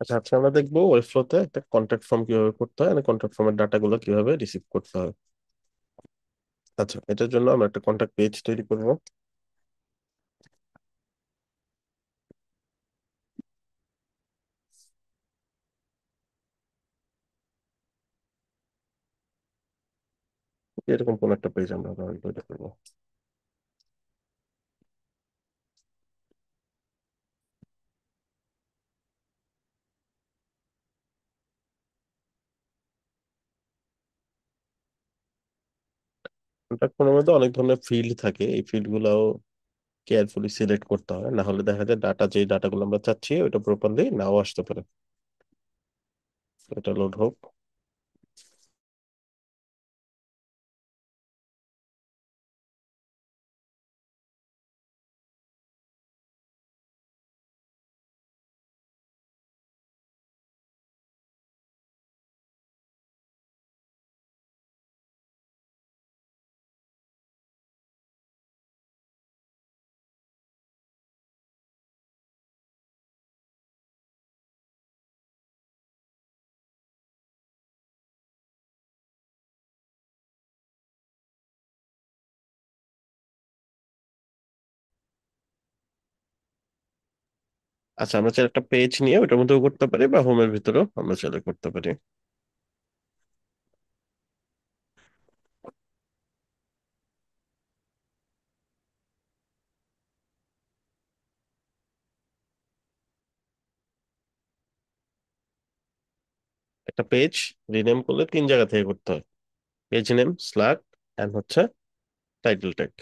আচ্ছা, আচ্ছা, আমরা দেখবো ওয়েবফ্লোতে একটা কন্ট্যাক্ট ফর্ম কিভাবে করতে হয়, আর কন্ট্যাক্ট ফর্মের ডাটাগুলো কিভাবে রিসিভ করতে হয়। আচ্ছা, এটার জন্য আমরা একটা কন্ট্যাক্ট পেজ তৈরি করব। এরকম কোন একটা পেজ আমরা তৈরি করবো। কন্ট্যাক্ট ফর্মের মধ্যে অনেক ধরনের ফিল্ড থাকে, এই ফিল্ড গুলাও কেয়ারফুলি সিলেক্ট করতে হয়, না হলে দেখা যায় যেই ডাটাগুলো আমরা চাচ্ছি ওটা প্রপারলি নাও আসতে পারে। এটা লোড হোক। আচ্ছা, আমরা চাইলে একটা পেজ নিয়ে ওটার মধ্যেও করতে পারি, বা হোমের ভিতরেও আমরা চাইলে করতে পারি। একটা পেজ রিনেম করলে তিন জায়গা থেকে করতে হয়: পেজ নেম, স্ল্যাগ, এন্ড হচ্ছে টাইটেল ট্যাগ।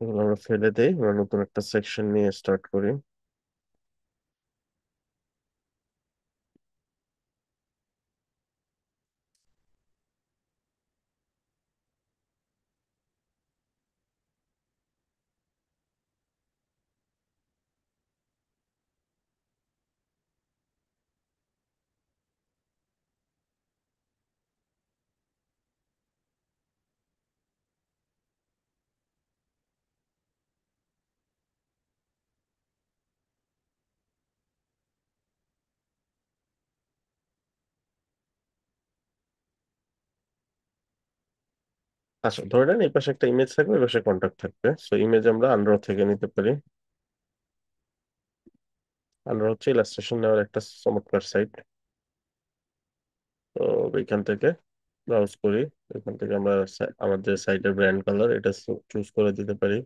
এগুলো আমরা ফেলে দেই, আমরা নতুন একটা সেকশন নিয়ে স্টার্ট করি। আচ্ছা, ধরে নেন এই পাশে একটা ইমেজ থাকবে, এই পাশে কন্ট্যাক্ট থাকবে। সো ইমেজ আমরা আন্ডার থেকে নিতে পারি। আন্ডার হচ্ছে ইলাস্ট্রেশন নেওয়ার একটা চমৎকার সাইট। তো এইখান থেকে ব্রাউজ করি। এখান থেকে আমরা আমার যে সাইটের ব্র্যান্ড কালার এটা চুজ করে দিতে পারি।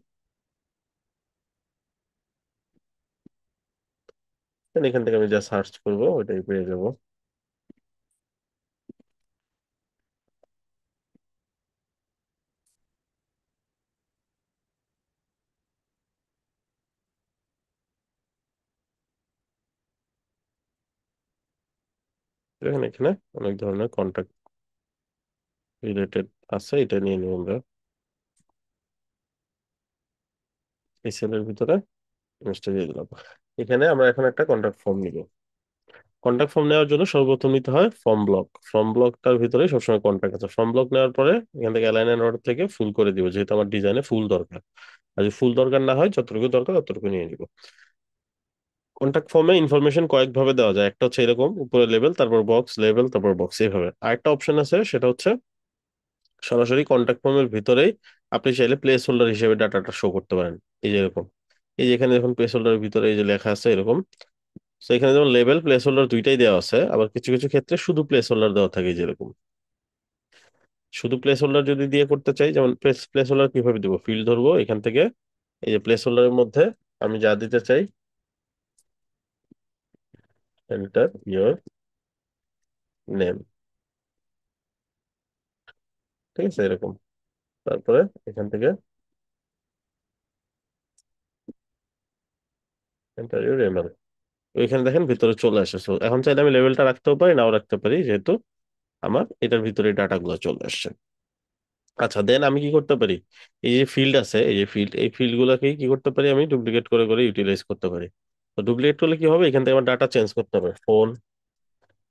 Then এখান থেকে আমি যা সার্চ করবো ওইটাই পেয়ে যাবো। দেখেন এখানে অনেক ধরনের কন্ট্যাক্ট রিলেটেড আছে, এটা নিয়ে নিব আমরা। এই সেলের ভিতরে জিনিসটা দিয়ে দিলাম। এখানে আমরা এখন একটা কন্ট্যাক্ট ফর্ম নিব। কন্ট্যাক্ট ফর্ম নেওয়ার জন্য সর্বপ্রথম নিতে হয় ফর্ম ব্লক। ফর্ম ব্লকটার ভিতরে সবসময় কন্ট্যাক্ট আছে। ফর্ম ব্লক নেওয়ার পরে এখান থেকে অ্যালাইন এন্ড অর্ডার থেকে ফুল করে দিব, যেহেতু আমার ডিজাইনে ফুল দরকার। আর যদি ফুল দরকার না হয়, যতটুকু দরকার ততটুকু নিয়ে নিব। কন্ট্যাক্ট ফর্মে ইনফরমেশন কয়েক ভাবে দেওয়া যায়। একটা হচ্ছে এরকম উপরে লেভেল, তারপর বক্স, লেভেল, তারপর বক্স, এইভাবে। আরেকটা অপশন আছে, সেটা হচ্ছে সরাসরি কন্ট্যাক্ট ফর্মের ভিতরেই আপনি চাইলে প্লেস হোল্ডার হিসেবে ডাটাটা শো করতে পারেন। এই যে এরকম, এই যে এখানে যখন প্লেস হোল্ডারের ভিতরে এই যে লেখা আছে এরকম। তো এখানে যেমন লেভেল, প্লেস হোল্ডার দুইটাই দেওয়া আছে, আবার কিছু কিছু ক্ষেত্রে শুধু প্লেস হোল্ডার দেওয়া থাকে যেরকম। শুধু প্লেস হোল্ডার যদি দিয়ে করতে চাই, যেমন প্লেস প্লেস হোল্ডার কিভাবে দিব, ফিল্ড ধরবো এখান থেকে। এই যে প্লেস হোল্ডারের মধ্যে আমি যা দিতে চাই, এন্টার ইওর নেম, ঠিক আছে এরকম। তারপরে এখান থেকে এন্টার ইওর এমএল। ওইখানে দেখেন ভিতরে চলে আসে। So, এখন চাইলে আমি লেভেলটা রাখতেও পারি, নাও রাখতে পারি, যেহেতু আমার এটার ভিতরে ডাটা গুলো চলে আসছে। আচ্ছা, দেন আমি কি করতে পারি, এই যে ফিল্ড আছে, এই যে ফিল্ড, এই ফিল্ড গুলাকে কি করতে পারি, আমি ডুপ্লিকেট করে করে ইউটিলাইজ করতে পারি। তো ডুপ্লিকেট করলে কি হবে, এখান থেকে আমার ডাটা চেঞ্জ করতে হবে, ফোন,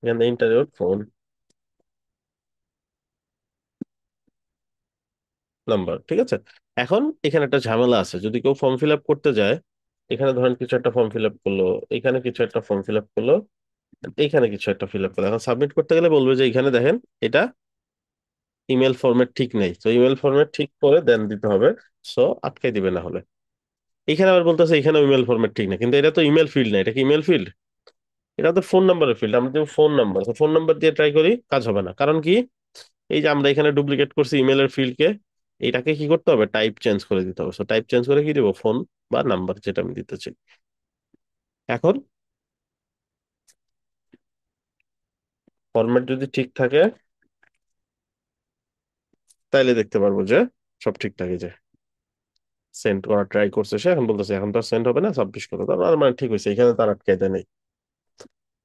এখান থেকে ইন্টারভিউ ফোন নাম্বার, ঠিক আছে। এখন এখানে একটা ঝামেলা আছে, যদি কেউ ফর্ম ফিল আপ করতে যায়, এখানে ধরেন কিছু একটা ফর্ম ফিল আপ করলো, এখানে কিছু একটা ফর্ম ফিল আপ করলো, এখানে কিছু একটা ফিল আপ করলো, এখন সাবমিট করতে গেলে বলবে যে এখানে দেখেন এটা ইমেল ফরম্যাট ঠিক নেই, তো ইমেল ফরম্যাট ঠিক করে দেন দিতে হবে। সো আটকাই দিবে না হলে। এখানে আবার বলতেছে এখানে ইমেল ফরম্যাট ঠিক না, কিন্তু এটা তো ইমেল ফিল্ড না, এটা কি ইমেল ফিল্ড? এটা তো ফোন নাম্বারের ফিল্ড, আমরা দেবো ফোন নাম্বার, ফোন নাম্বার দিয়ে ট্রাই করি, কাজ হবে না, কারণ কি, এই যে আমরা এখানে ডুপ্লিকেট করছি ইমেলের ফিল্ডকে, এটাকে কি করতে হবে, টাইপ চেঞ্জ করে দিতে হবে। সো টাইপ চেঞ্জ করে কি দিব, ফোন বা নাম্বার যেটা আমি দিতে চাই। এখন ফরম্যাট যদি ঠিক থাকে, তাইলে দেখতে পারবো যে সব ঠিকঠাক। এই যে সেন্ড করা ট্রাই করছে সে, এখন বলতেছে এখন তো সেন্ড হবে না, সাবমিট করো, তার মানে ঠিক হয়েছে, এখানে তার আটকে দেয় নাই।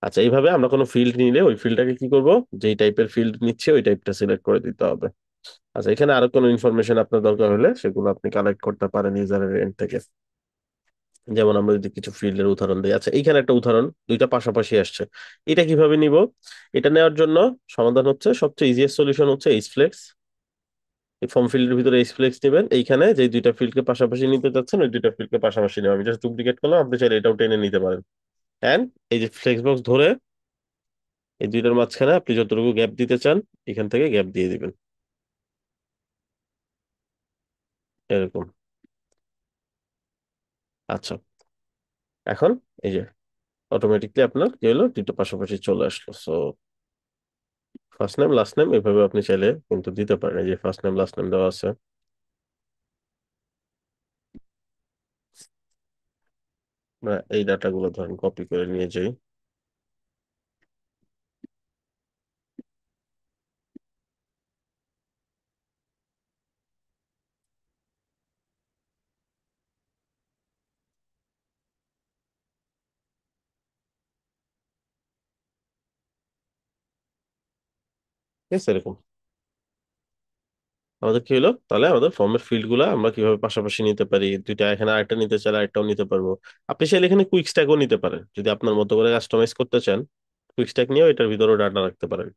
আচ্ছা, এইভাবে আমরা কোনো ফিল্ড নিলে ওই ফিল্ডটাকে কি করব, যেই টাইপের ফিল্ড নিচ্ছে ওই টাইপটা সিলেক্ট করে দিতে হবে। আচ্ছা, এখানে আরো কোনো ইনফরমেশন আপনার দরকার হলে সেগুলো আপনি কালেক্ট করতে পারেন ইউজারের এন্ড থেকে। যেমন আমরা যদি কিছু ফিল্ডের উদাহরণ দিই, আচ্ছা এইখানে একটা উদাহরণ, দুইটা পাশাপাশি আসছে, এটা কিভাবে নিব? এটা নেওয়ার জন্য সমাধান হচ্ছে, সবচেয়ে ইজিয়েস্ট সলিউশন হচ্ছে এইচ ফ্লেক্স। এই ফর্ম ফিল্ডের ভিতরে এইচ ফ্লেক্স নেবেন, এইখানে যে দুইটা ফিল্ডকে পাশাপাশি নিতে চাচ্ছেন ওই দুইটা ফিল্ডকে পাশাপাশি নেবেন, আমি জাস্ট ডুপ্লিকেট করলাম, আপনি চাইলে এটাও টেনে নিতে পারেন। এন্ড এই যে ফ্লেক্স বক্স ধরে এই দুইটার মাঝখানে আপনি যতটুকু গ্যাপ দিতে চান এখান থেকে গ্যাপ দিয়ে দিবেন, এরকম। আচ্ছা, এখন এই যে অটোমেটিকলি আপনার কি হলো, দুটো পাশাপাশি চলে আসলো। So first name last name এভাবে আপনি চাইলে কিন্তু দিতে পারেন, এই যে ফার্স্ট নেম লাস্ট নেম দেওয়া আছে। আমরা এই ডাটাগুলো ধরেন কপি করে নিয়ে যাই। ঠিক আছে, এরকম আমাদের কি হলো, তাহলে আমাদের ফর্মের ফিল্ড গুলা আমরা কিভাবে পাশাপাশি নিতে পারি, দুইটা এখানে আরেকটা নিতে চাইলে আরেকটাও নিতে পারবো। আপনি চাইলে এখানে কুইক স্ট্যাকও নিতে পারেন, যদি আপনার মতো করে কাস্টমাইজ করতে চান, কুইক স্ট্যাক নিয়েও এটার ভিতরেও ডাটা রাখতে পারেন,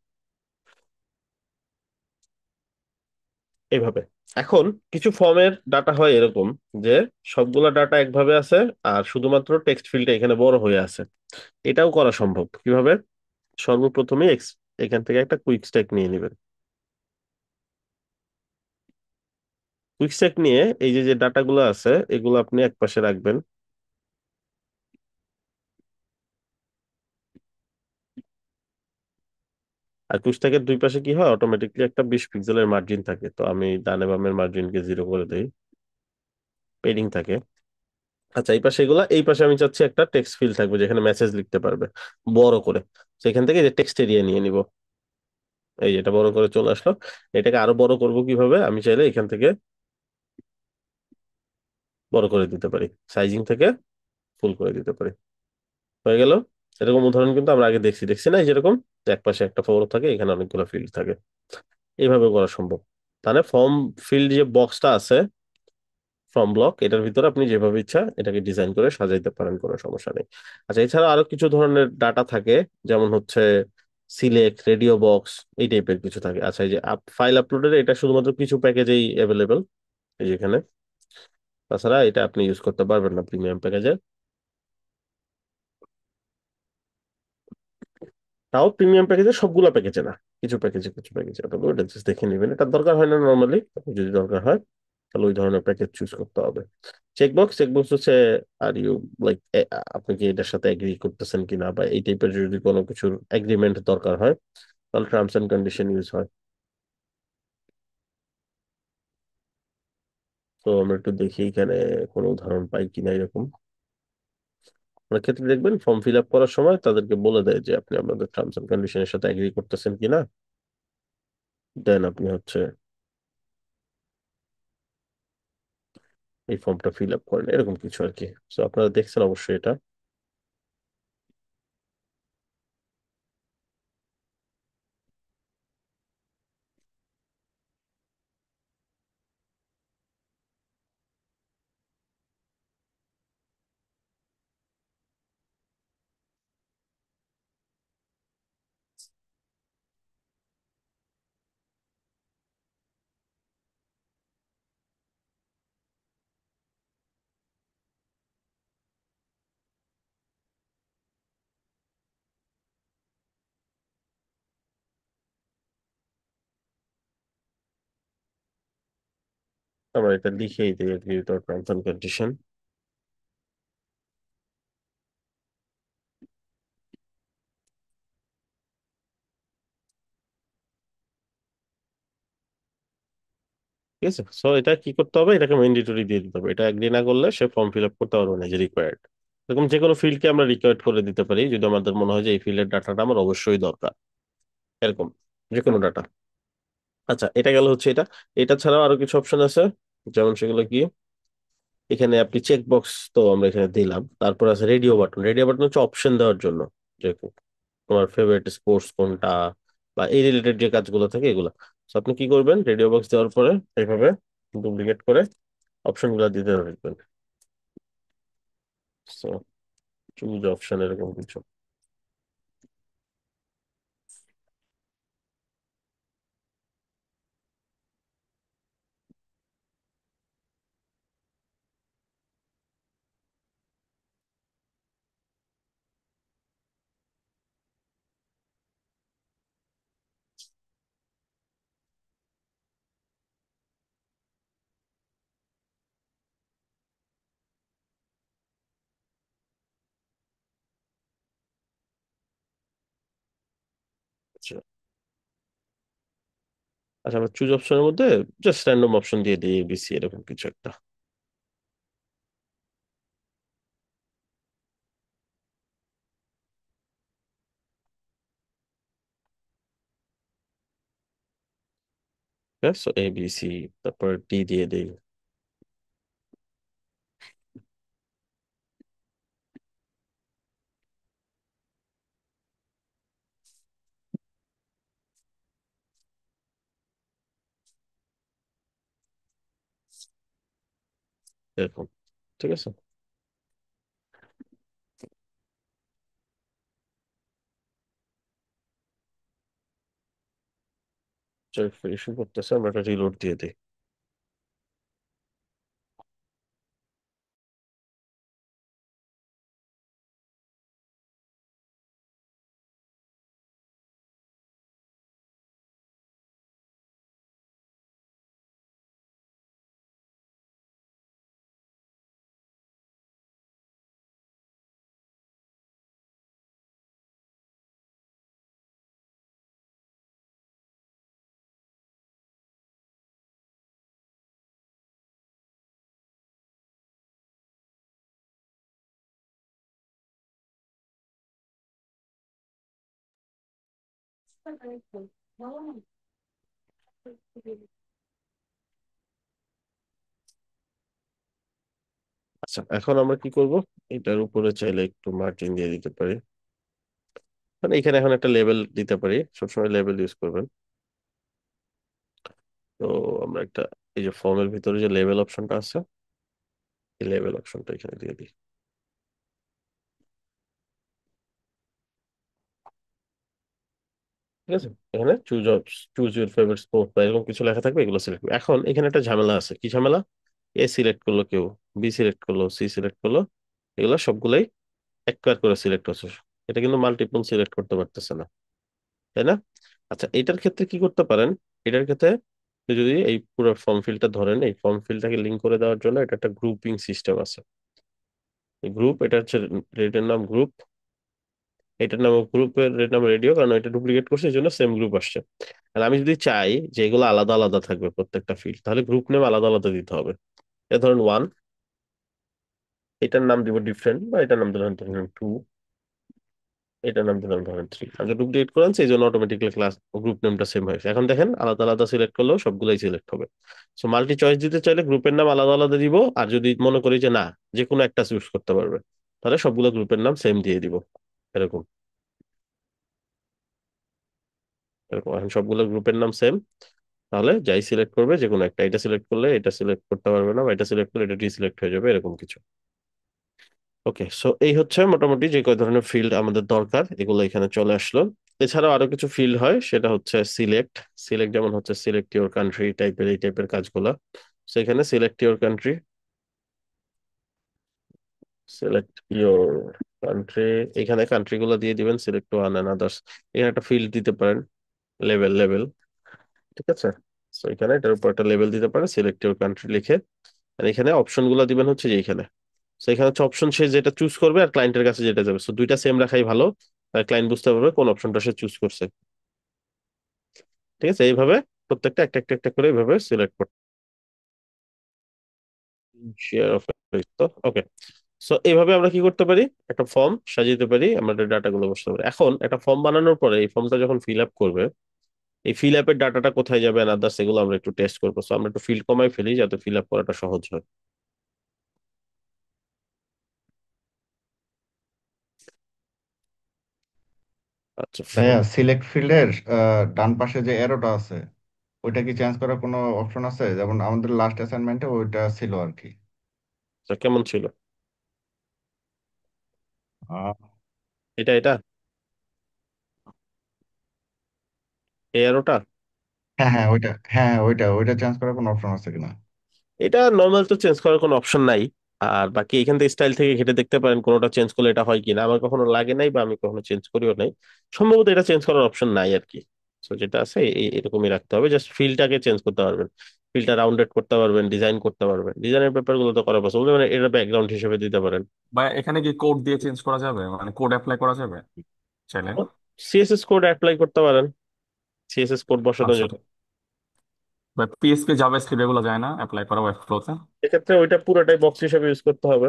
এইভাবে। এখন কিছু ফর্মের ডাটা হয় এরকম যে সবগুলা ডাটা একভাবে আছে আর শুধুমাত্র টেক্সট ফিল্ডটা এখানে বড় হয়ে আছে। এটাও করা সম্ভব কিভাবে, সর্বপ্রথমে এখান থেকে একটা কুইক স্ট্যাক নিয়ে নেবেন। কুইক স্ট্যাক নিয়ে এই যে যে ডাটাগুলো আছে এগুলো আপনি একপাশে রাখবেন। আর কুইক স্ট্যাকের দুই পাশে কি হয়, অটোমেটিকলি একটা 20 পিক্সেলের মার্জিন থাকে, তো আমি ডানে বামের মার্জিনকে 0 করে দিই, পেডিং থাকে। আচ্ছা, এই পাশে এগুলা, এই পাশে আমি চাচ্ছি একটা টেক্সট ফিল্ড থাকবে যেখানে মেসেজ লিখতে পারবে বড় করে, সেখান থেকে যে টেক্সট এরিয়া নিয়ে নিব। এই যে এটা বড় করে চলে আসলো। এটাকে আরো বড় করব কিভাবে, আমি চাইলে এখান থেকে বড় করে দিতে পারি, সাইজিং থেকে ফুল করে দিতে পারি, হয়ে গেল। এরকম উদাহরণ কিন্তু আমরা আগে দেখছি দেখছি না, যেরকম এক পাশে একটা ফর্ম থাকে এখানে অনেকগুলো ফিল্ড থাকে, এইভাবে করা সম্ভব। তাহলে ফর্ম ফিল্ড যে বক্সটা আছে, ফর্ম ব্লক, এটার ভিতরে আপনি যেভাবে ইচ্ছা এটাকে ডিজাইন করে সাজাইতে পারেন, কোনো সমস্যা নেই। আচ্ছা, এছাড়া আরো কিছু ধরনের ডাটা থাকে, যেমন হচ্ছে সিলেক্ট, রেডিও বক্স, এই টাইপের কিছু থাকে। আচ্ছা, এই যে ফাইল আপলোডের এটা শুধুমাত্র কিছু প্যাকেজেই অ্যাভেলেবেল, এই যেখানে, তাছাড়া এটা আপনি ইউজ করতে পারবেন না প্রিমিয়াম প্যাকেজে। তাও প্রিমিয়াম প্যাকেজে সবগুলো প্যাকেজে না, কিছু প্যাকেজে, তবে ওটা just দেখে নেবেন, এটা দরকার হয় না নর্মালি, যদি দরকার হয় তাহলে ওই ধরনের প্যাকেজ চুজ করতে হবে। চেকবক্স হচ্ছে আর ইউ লাইক, আপনি কি এটার সাথে এগ্রি করতেছেন কিনা, বা এই টাইপের যদি কোনো কিছুর এগ্রিমেন্ট দরকার হয় তাহলে টার্মস এন্ড কন্ডিশন ইউজ হয়। তো আমরা একটু দেখি এখানে কোনো উদাহরণ পাই কিনা এরকম। অনেক ক্ষেত্রে দেখবেন ফর্ম ফিল আপ করার সময় তাদেরকে বলে দেয় যে আপনি আপনাদের টার্মস এন্ড কন্ডিশনের সাথে এগ্রি করতেছেন কিনা, দেন আপনি হচ্ছে এই ফর্মটা ফিল আপ করেন, এরকম কিছু আর কি। তো আপনারা দেখছেন অবশ্যই এটা। আমরা এটা লিখেই দিই, agree with terms and condition. ঠিক আছে, সো এটা কি করতে হবে, এটাকে ম্যান্ডেটরি দিয়ে দিতে হবে। এটা এগ্রি না করলে সে ফর্ম ফিল আপ করতে পারবে না, যে রিকোয়ার্ড। এরকম যে কোনো ফিল্ডকে আমরা রিকোয়ার্ড করে দিতে পারি যদি আমাদের মনে হয় যে এই ফিল্ডের ডাটাটা আমার অবশ্যই দরকার, এরকম যে কোনো ডাটা। আচ্ছা, এটা গেল হচ্ছে এটা। এটা ছাড়াও আরো কিছু অপশন আছে, যেমন সেগুলো কি, এখানে আপনি চেক বক্স তো আমরা এখানে দিলাম, তারপর আছে রেডিও বাটন। রেডিও বাটন হচ্ছে অপশন দেওয়ার জন্য, যে তোমার ফেভারিট স্পোর্টস কোনটা, বা এই রিলেটেড যে কাজগুলো থাকে এগুলো। তো আপনি কি করবেন, রেডিও বক্স দেওয়ার পরে এইভাবে ডুপ্লিকেট করে অপশন গুলো দিতে থাকবেন। সো চুজ অপশন এরকম কিছু। আচ্ছা, আচ্ছা, আমরা চুজ অপশনের মধ্যে জাস্ট র্যান্ডম অপশন দিয়ে দিই, এবিসি এরকম কিছু একটা। সো এবিসি, তারপর ডি দিয়ে দিই। এরকম, ঠিক আছে। ইস্যু করতেছে, আমরা একটা রিলোড দিয়ে দিই। আচ্ছা, এখন আমরা কি করব, এটার উপরে চাইলে একটু মার্জিন দিয়ে দিতে পারি। মানে এখানে এখন একটা লেভেল দিতে পারি, সবসময় লেভেল ইউজ করবেন। তো আমরা একটা, এই যে ফর্মের ভিতরে যে লেভেল অপশনটা আছে, এই লেভেল অপশনটা এখানে দিয়ে দিই। ঠিক আছে, এখানে চুজ ইউর ফেভারিট স্পোর্ট বা এরকম কিছু লেখা থাকবে, এগুলো সিলেক্ট। এখন এখানে একটা ঝামেলা আছে, কি ঝামেলা, এ সিলেক্ট করলো কেউ, বি সিলেক্ট করলো, সি সিলেক্ট করলো, এগুলো সবগুলাই একবার করে সিলেক্ট হচ্ছে। এটা কিন্তু মাল্টিপল সিলেক্ট করতে পারতেছে না, তাই না? আচ্ছা, এটার ক্ষেত্রে কি করতে পারেন, এটার ক্ষেত্রে আপনি যদি এই পুরো ফর্ম ফিলটা ধরেন, এই ফর্ম ফিলটাকে লিঙ্ক করে দেওয়ার জন্য এটা একটা গ্রুপিং সিস্টেম আছে। এই গ্রুপ, এটা হচ্ছে রেটের নাম গ্রুপ, এটার নাম গ্রুপের রেট নাম রেডিও, কারণ এটা ডুপ্লিকেট করছে এই জন্য সেম গ্রুপ আসছে। আর আমি যদি চাই যে এগুলো আলাদা আলাদা থাকবে প্রত্যেকটা ফিল্ড, তাহলে গ্রুপ নেম আলাদা আলাদা দিতে হবে। এটা ধরুন ওয়ান, এটার নাম দিব ডিফারেন্ট, বা এটার নাম ধরেন ধরেন টু, এটার নাম দিলাম ধরেন থ্রি। আমি ডুপ্লিকেট করেন সেই জন্য অটোমেটিক্যালি ক্লাস গ্রুপ নেমটা সেম হয়েছে। এখন দেখেন আলাদা আলাদা সিলেক্ট করলেও সবগুলাই সিলেক্ট হবে। সো মাল্টি চয়েস দিতে চাইলে গ্রুপের নাম আলাদা আলাদা দিব, আর যদি মনে করি যে না, যে কোনো একটা চুজ করতে পারবে, তাহলে সবগুলো গ্রুপের নাম সেম দিয়ে দিব। এরকম, এরকম এখন সবগুলো গ্রুপের নাম সেম, তাহলে যাই সিলেক্ট করবে যে কোনো একটা, এটা সিলেক্ট করলে এটা সিলেক্ট করতে পারবে না, বা এটা সিলেক্ট করলে এটা ডিসিলেক্ট হয়ে যাবে, এরকম কিছু। ওকে, সো এই হচ্ছে মোটামুটি যে কয় ধরনের ফিল্ড আমাদের দরকার, এগুলো এখানে চলে আসলো। এছাড়াও আরো কিছু ফিল্ড হয়, সেটা হচ্ছে সিলেক্ট। সিলেক্ট যেমন হচ্ছে সিলেক্ট ইউর কান্ট্রি টাইপের, এই টাইপের কাজগুলো। সেখানে select your country, select your country, এখানে কান্ট্রি গুলো দিয়ে দিবেন, সিলেক্ট ওয়ান অ্যান্ড আদার্স। এখানে একটা ফিল্ড দিতে পারেন, লেভেল লেভেল, ঠিক আছে। তো এখানে এটার উপর একটা লেবেল দিতে পারে, সিলেক্ট ইউর কান্ট্রি লিখে। আর এখানে অপশন গুলো দিবেন হচ্ছে যে এখানে। তো এখানে হচ্ছে অপশন সে যেটা চুজ করবে আর ক্লায়েন্টের কাছে যেটা যাবে, তো দুইটা সেম রাখাই ভালো। আর ক্লায়েন্ট বুঝতে পারবে কোন অপশনটা সে চুজ করছে। ঠিক আছে, এইভাবে প্রত্যেকটা একটা একটা একটা করে এইভাবে সিলেক্ট করতে। শেয়ার অফ, তো ওকে। সো এইভাবে আমরা কি করতে পারি, একটা ফর্ম সাজাতে পারি, আমাদের ডাটাগুলো বসতে পারি। এখন একটা ফর্ম বানানোর পরে এই ফর্মটা যখন ফিল আপ করবে, এই ফিল আপের ডাটাটা কোথায় যাবে না আদার্স, এগুলো আমরা একটু টেস্ট করবো। সো আমরা একটু ফিল্ড কমাই ফেলি যাতে ফিল আপ করাটা সহজ হয়। আচ্ছা ভাইয়া, সিলেক্ট ফিল্ডের ডান পাশে যে এরোটা আছে, ওইটা কি চেঞ্জ করার কোনো অপশন আছে? যেমন আমাদের লাস্ট অ্যাসাইনমেন্টে ওইটা ছিল আর কি। আচ্ছা, কেমন ছিল? আহ, এটা এই arrow টা? হ্যাঁ হ্যাঁ, ওইটা চেঞ্জ করার কোনো অপশন আছে কিনা? এটা নর্মাল তো চেঞ্জ করার কোনো অপশন নাই। আর বাকি এখান থেকে স্টাইল থেকে ঘেটে দেখতে পারেন কোনোটা চেঞ্জ করলে এটা হয় কিনা। আমার কখনো লাগে নাই বা আমি কখনো চেঞ্জ করিও নাই। সম্ভবত এটা চেঞ্জ করার অপশন নাই আর কি। তো যেটা আছে এরকমই রাখতে হবে, জাস্ট ফিলটাকে চেঞ্জ করতে পারবেন। ফিলটা রাউন্ডেড করতে পারবেন, ডিজাইন করতে পারবেন, ডিজাইনের ব্যাপারগুলো তো করা পসিবল, মানে এটা ব্যাকগ্রাউন্ড হিসেবে দিতে পারেন। বা এখানে কি কোড দিয়ে চেঞ্জ করা যাবে, মানে কোড অ্যাপ্লাই করা যাবে চাইলে? সিএসএস কোড অ্যাপ্লাই করতে পারেন, সিএসএস কোড বসানো আচ্ছা। যায়। বা পিএসপি জাভাস্ক্রিপ্ট এগুলো যায় না অ্যাপ্লাই করা ওয়েব ফ্লোতে? এক্ষেত্রে ওইটা পুরোটাই বক্স হিসেবে ইউজ করতে হবে।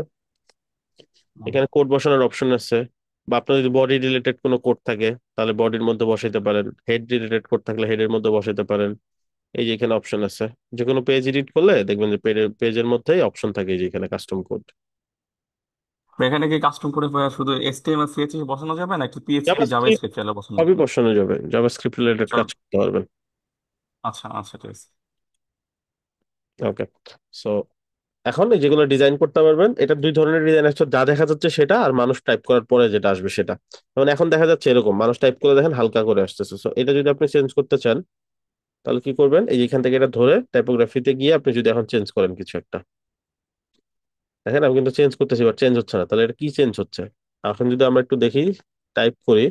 এখানে কোড বসানোর অপশন আছে। বা আপনার যদি বডি রিলেটেড কোনো কোড থাকে তাহলে বডির মধ্যে বসাইতে পারেন, হেড রিলেটেড কোড থাকলে হেডের মধ্যে বসাইতে পারেন। এই যে এখানে অপশন আছে, যে কোনো পেজ এডিট করলে দেখবেন যে পেজের মধ্যেই অপশন থাকে, এই যে এখানে কাস্টম কোড। বা এখানে কি কাস্টম করে শুধু এইচটিএমএল সিএসএস বসানো যাবে নাকি পিএইচপি জাভাস্ক্রিপ্ট জাভাস্ক্রিপ্ট চাইলে বসানো সবই যাবে? বসানো যাবে, জাভাস্ক্রিপ্ট রিলেটেড সব? কাজ করতে পারবেন। আচ্ছা আচ্ছা, ঠিক আছে। ওকে। সো এখন এই যেগুলো ডিজাইন করতে পারবেন, এটা দুই ধরনের ডিজাইন আছে, যা দেখা যাচ্ছে সেটা আর মানুষ টাইপ করার পরে যেটা আসবে সেটা। যেমন এখন দেখা যাচ্ছে এরকম, মানুষ টাইপ করে দেখেন হালকা করে আসতেছে। সো এটা যদি আপনি চেঞ্জ করতে চান তাহলে কি করবেন, এই যে এখান থেকে এটা ধরে টাইপোগ্রাফিতে গিয়ে আপনি যদি এখন চেঞ্জ করেন কিছু একটা, দেখেন আমি কিন্তু চেঞ্জ করতেছি বাট চেঞ্জ হচ্ছে না, তাহলে এটা কি চেঞ্জ হচ্ছে? এখন যদি আমরা একটু দেখি, টাইপ করি,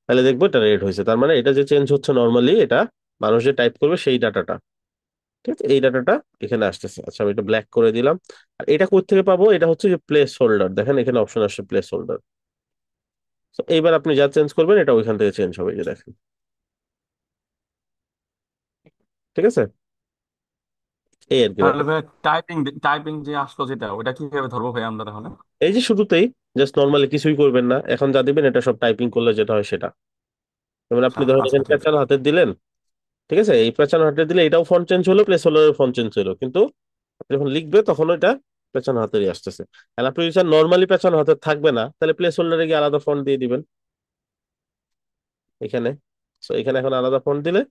তাহলে দেখবো এটা রেড হয়েছে। তার মানে এটা যে চেঞ্জ হচ্ছে নর্মালি, এটা মানুষ যে টাইপ করবে সেই ডাটাটা। ঠিক আছে, এই ডাটাটা এখানে আসতেছে। আচ্ছা, আমি এটা ব্ল্যাক করে দিলাম। আর এটা কোথা থেকে পাবো, এটা হচ্ছে যে প্লেস হোল্ডার, দেখেন এখানে অপশন আসছে প্লেস হোল্ডার। তো এইবার আপনি যা চেঞ্জ করবেন এটা ওইখান থেকে চেঞ্জ হবে, এই যে দেখেন। ঠিক আছে, এই আর কি তাহলে ব্যাপার। ভাই টাইপিং টাইপিং যে আসলো যেটা, ওটা কিভাবে ধরবো ভাই আমরা তাহলে? এই যে শুরুতেই জাস্ট নর্মালি কিছুই করবেন না, এখন যা দিবেন এটা সব টাইপিং করলে যেটা হয় সেটা। যেমন আচ্ছা আপনি ধরেন আচ্ছা, এখানে ঠিক আছে। পেঁচানো হাতে দিলেন। ঠিক আছে, এই পেঁচানো হাতে দিলে এটাও ফন্ট চেঞ্জ হলো, প্লেস হোল্ডারের ফন্ট চেঞ্জ হলো, কিন্তু আপনি যখন লিখবে তখন ওইটা পেঁচানো হাতেরই আসতেছে। আর আপনি যদি চান নর্মালি পেঁচানো হাতে থাকবে না, তাহলে প্লেস হোল্ডারে গিয়ে আলাদা ফন্ট দিয়ে দিবেন এখানে। তো এখানে এখন আলাদা ফন্ট দিলে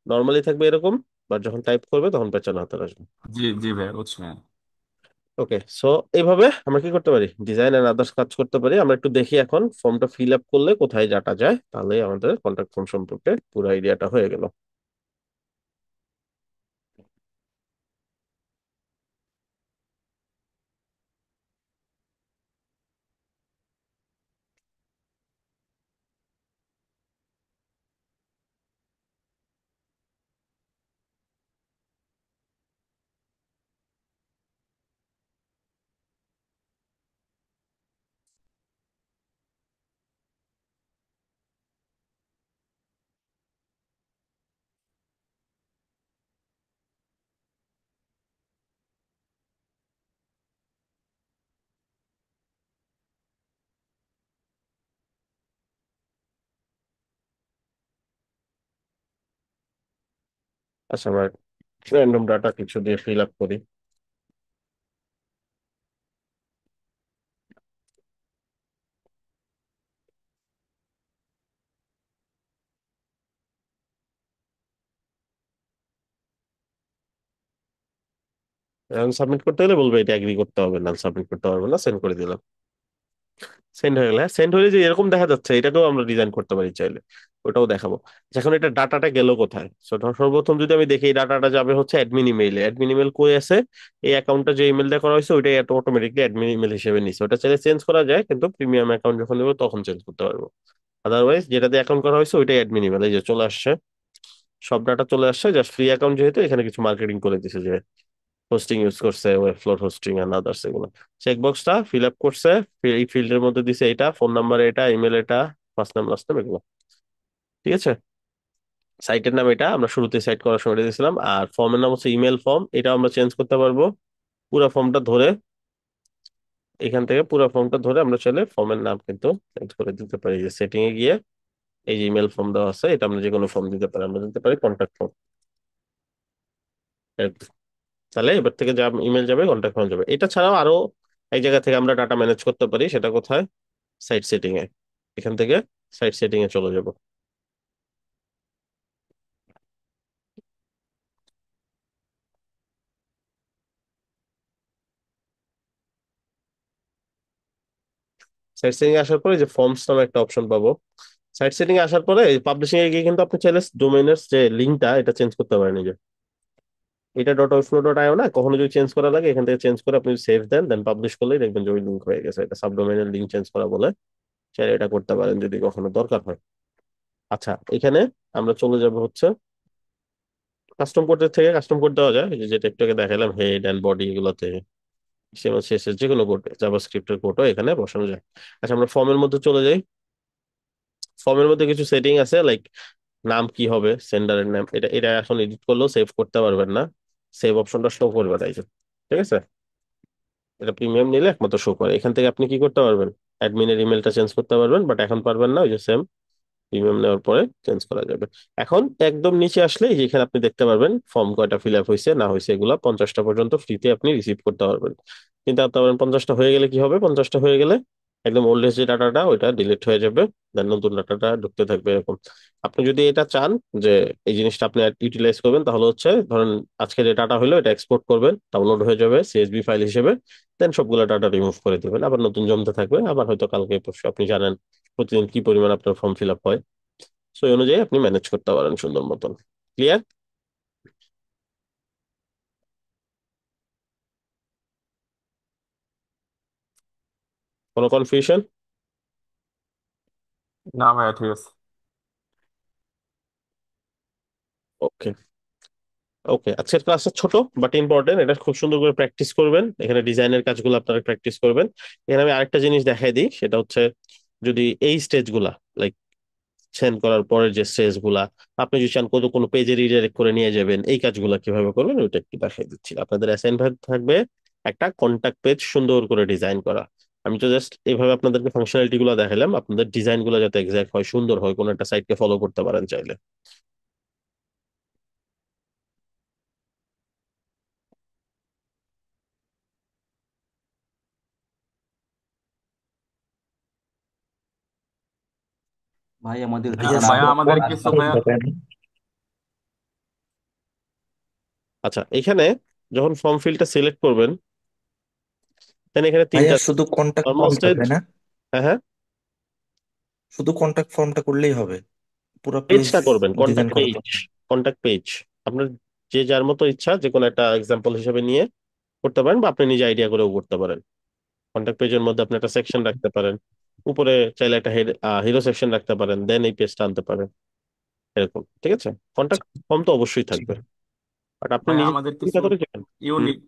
নর্মালি থাকবে এরকম, বাট যখন টাইপ করবে তখন পেঁচানো হাতের আসবে। জি জি ভাই, বুঝছি। ওকে। সো এইভাবে আমরা কি করতে পারি, ডিজাইন এন্ড আদার্স কাজ করতে পারি। আমরা একটু দেখি এখন ফর্মটা ফিল আপ করলে কোথায় ডাটা যায়, তাহলে আমাদের কন্ট্যাক্ট ফর্ম সম্পর্কে পুরো আইডিয়াটা হয়ে গেল। আচ্ছা, আমরা র্যান্ডম ডাটা কিছু দিয়ে ফিল আপ করি। এখন সাবমিট করতে গেলে বলবে এটা এগ্রি করতে হবে, না সাবমিট করতে পারবে না, সেন্ড করে দিলাম। সেন্ড হয়ে গেলে, সেন্ড হয়ে যে এরকম দেখা যাচ্ছে, এটাকেও আমরা ডিজাইন করতে পারি চাইলে, ওটাও দেখাবো। আচ্ছা, এখন এটা ডাটাটা গেল কোথায়? সর্বপ্রথম যদি আমি দেখি, এই ডাটাটা যাবে হচ্ছে অ্যাডমিন ইমেইলে। অ্যাডমিন ইমেল কই আছে? এই অ্যাকাউন্টটা যে ইমেল দিয়ে করা হয়েছে ওইটাই অটোমেটিকলি অ্যাডমিন ইমেল হিসেবে নিছে। ওটা চাইলে চেঞ্জ করা যায়, কিন্তু প্রিমিয়াম অ্যাকাউন্ট যখন নেবো তখন চেঞ্জ করতে পারবো। আদারওয়াইজ যেটা দিয়ে অ্যাকাউন্ট করা হয়েছে ওইটাই অ্যাডমিন ইমেল, এই যে চলে আসছে। সব ডাটা চলে আসছে, জাস্ট ফ্রি অ্যাকাউন্ট যেহেতু এখানে কিছু মার্কেটিং করে দিছে যে হোস্টিং ইউজ করছে, web floor hosting and others, এগুলো চেকবক্সটা ফিল আপ করছে। এই ফিল্ডের মধ্যে দিছে এটা, ফোন নাম্বার এটা, ইমেল এটা, ফার্স্ট নাম লাস্ট নাম এগুলো। ঠিক আছে, সাইটের নাম এটা আমরা শুরুতে সাইট করার সময় এটা দিয়েছিলাম। আর ফর্মের নাম হচ্ছে ইমেল ফর্ম, এটা আমরা চেঞ্জ করতে পারবো। পুরো ফর্মটা ধরে, এখান থেকে পুরো ফর্মটা ধরে আমরা চাইলে ফর্মের নাম কিন্তু চেঞ্জ করে দিতে পারি। যে সেটিং এ গিয়ে এই যে ইমেল ফর্ম দেওয়া আছে, এটা আমরা যে কোনো ফর্ম দিতে পারি, আমরা দিতে পারি কন্ট্যাক্ট ফর্ম। তাহলে এবার থেকে যা ইমেল যাবে কন্ট্যাক্ট ফর্ম যাবে। এটা ছাড়াও আরো এক জায়গা থেকে আমরা ডাটা ম্যানেজ করতে পারি, সেটা কোথায়? সাইট সেটিং এ। এখান থেকে সাইট সেটিং এ চলে যাব। সাইট সেটিং এ আসার পরে যে ফর্মস নামে একটা অপশন পাবো। সাইট সেটিং এ আসার পরে পাবলিশিং এ গিয়ে কিন্তু আপনি চাইলে ডোমেইনের যে লিঙ্কটা এটা চেঞ্জ করতে পারেন। এই যে এটা .flo.io না, কখনো যদি চেঞ্জ করা লাগে এখান থেকে চেঞ্জ করে আপনি সেভ দেন, দেন পাবলিশ করলেই দেখবেন যে ওই লিঙ্ক হয়ে গেছে। এটা সাবডোমেইনের লিঙ্ক চেঞ্জ করা বলে, চাইলে এটা করতে পারেন যদি কখনো দরকার হয়। আচ্ছা, এখানে আমরা চলে যাব হচ্ছে কাস্টম কোডের থেকে। কাস্টম কোড দেওয়া যায়, এই যে যেটা একটু আগে দেখালাম, হেড এন্ড বডি এগুলোতে শেষের যে কোনো কোড, জাভাস্ক্রিপ্টের কোডও এখানে বসানো যায়। আচ্ছা, আমরা ফর্মের মধ্যে চলে যাই। ফর্মের মধ্যে কিছু সেটিং আছে, লাইক নাম কি হবে, সেন্ডারের নাম, এটা এটা এখন এডিট করলেও সেভ করতে পারবেন না, সেভ অপশনটা শো করবে তাই যে। ঠিক আছে, এটা প্রিমিয়াম নিলে একমাত্র শো করে। এখান থেকে আপনি কি করতে পারবেন, অ্যাডমিনের ইমেলটা চেঞ্জ করতে পারবেন, বাট এখন পারবেন না, ওই যে সেম প্রিমিয়াম নেওয়ার পরে চেঞ্জ করা যাবে। এখন একদম নিচে আসলে এই যে এখানে আপনি দেখতে পারবেন ফর্ম কয়টা ফিল আপ হয়েছে না হয়েছে, এগুলা 50টা পর্যন্ত ফ্রিতে আপনি রিসিভ করতে পারবেন। কিন্তু আপনি পারবেন 50টা হয়ে গেলে কি হবে, 50টা হয়ে গেলে একদম ওল্ডেস্ট যে ডাটাটা ওইটা ডিলিট হয়ে যাবে, দেন নতুন ডাটাটা ঢুকতে থাকবে এরকম। আপনি যদি এটা চান যে এই জিনিসটা আপনি ইউটিলাইজ করবেন, তাহলে হচ্ছে ধরেন আজকে যে ডাটা হলো এটা এক্সপোর্ট করবেন, ডাউনলোড হয়ে যাবে সিএসভি ফাইল হিসেবে, দেন সবগুলো ডাটা রিমুভ করে দিবেন, আবার নতুন জমতে থাকবে, আবার হয়তো কালকে পরশু আপনি জানেন প্রতিদিন কি পরিমাণ আপনার ফর্ম ফিল আপ হয়। সো এই অনুযায়ী আপনি ম্যানেজ করতে পারেন সুন্দর মতন। ক্লিয়ার? কোনো কনফিউশন? না ভাইয়া, ঠিক আছে। ওকে। ওকে, আজকের ক্লাসটা ছোট বাট ইম্পর্টেন্ট, এটা খুব সুন্দর করে প্র্যাকটিস করবেন। এখানে ডিজাইনের কাজগুলো আপনারা প্র্যাকটিস করবেন। এখানে আমি আরেকটা জিনিস দেখাই দিই, সেটা হচ্ছে যদি এই স্টেজগুলা, লাইক সেন্ড করার পরের যে স্টেজ গুলা, আপনি যদি চান কোনো পেজে রিডাইরেক্ট করে নিয়ে যাবেন, এই কাজগুলো কিভাবে করবেন ওইটা একটু দেখাই দিচ্ছি। আপনাদের অ্যাসাইনমেন্ট থাকবে একটা কন্টাক্ট পেজ সুন্দর করে ডিজাইন করা। আমি তো জাস্ট এইভাবে আপনাদেরকে ফাংশনালিটি গুলো দেখালাম, আপনাদের ডিজাইন গুলো যাতে এক্সাক্ট হয়, সুন্দর হয়, কোনো একটা সাইটকে ফলো করতে পারেন চাইলে। ভাই আমাদের ভাইয়া দুজন ভাইয়া শুধু আরো আমাদের কিছু আসবে। ভাইয়া। আচ্ছা, এখানে যখন ফর্ম ফিলটা সিলেক্ট করবেন, দেন এখানে ভাইয়া তিনটা শুধু কন্টাক্ট নর্মাল ফর্মটা স্টেজ। তাই না? হ্যাঁ হ্যাঁ, শুধু কন্টাক্ট ফর্মটা করলেই হবে, পুরো পেজ পেজটা করবেন ডিজাইন কন্টাক্ট করা পেজ। দরকার? কন্টাক্ট পেজ আপনার যে যার মতো ইচ্ছা যে কোনো একটা এক্সাম্পল হিসেবে নিয়ে করতে পারেন, বা আপনি নিজে আইডিয়া করেও করতে পারেন। কন্টাক্ট পেজের মধ্যে আপনি একটা সেকশন রাখতে পারেন, উপরে চাইলে একটা হিরো সেকশন রাখতে পারেন, দেন এই পেজটা আনতে পারেন, এরকম। ঠিক আছে, কন্টাক্ট ফর্ম তো অবশ্যই ঠিক থাকবে, আছে। বাট আপনি ভাইয়া নিজে আমাদের কিছু চিন্তা করে যাবেন। হুম ইউনিক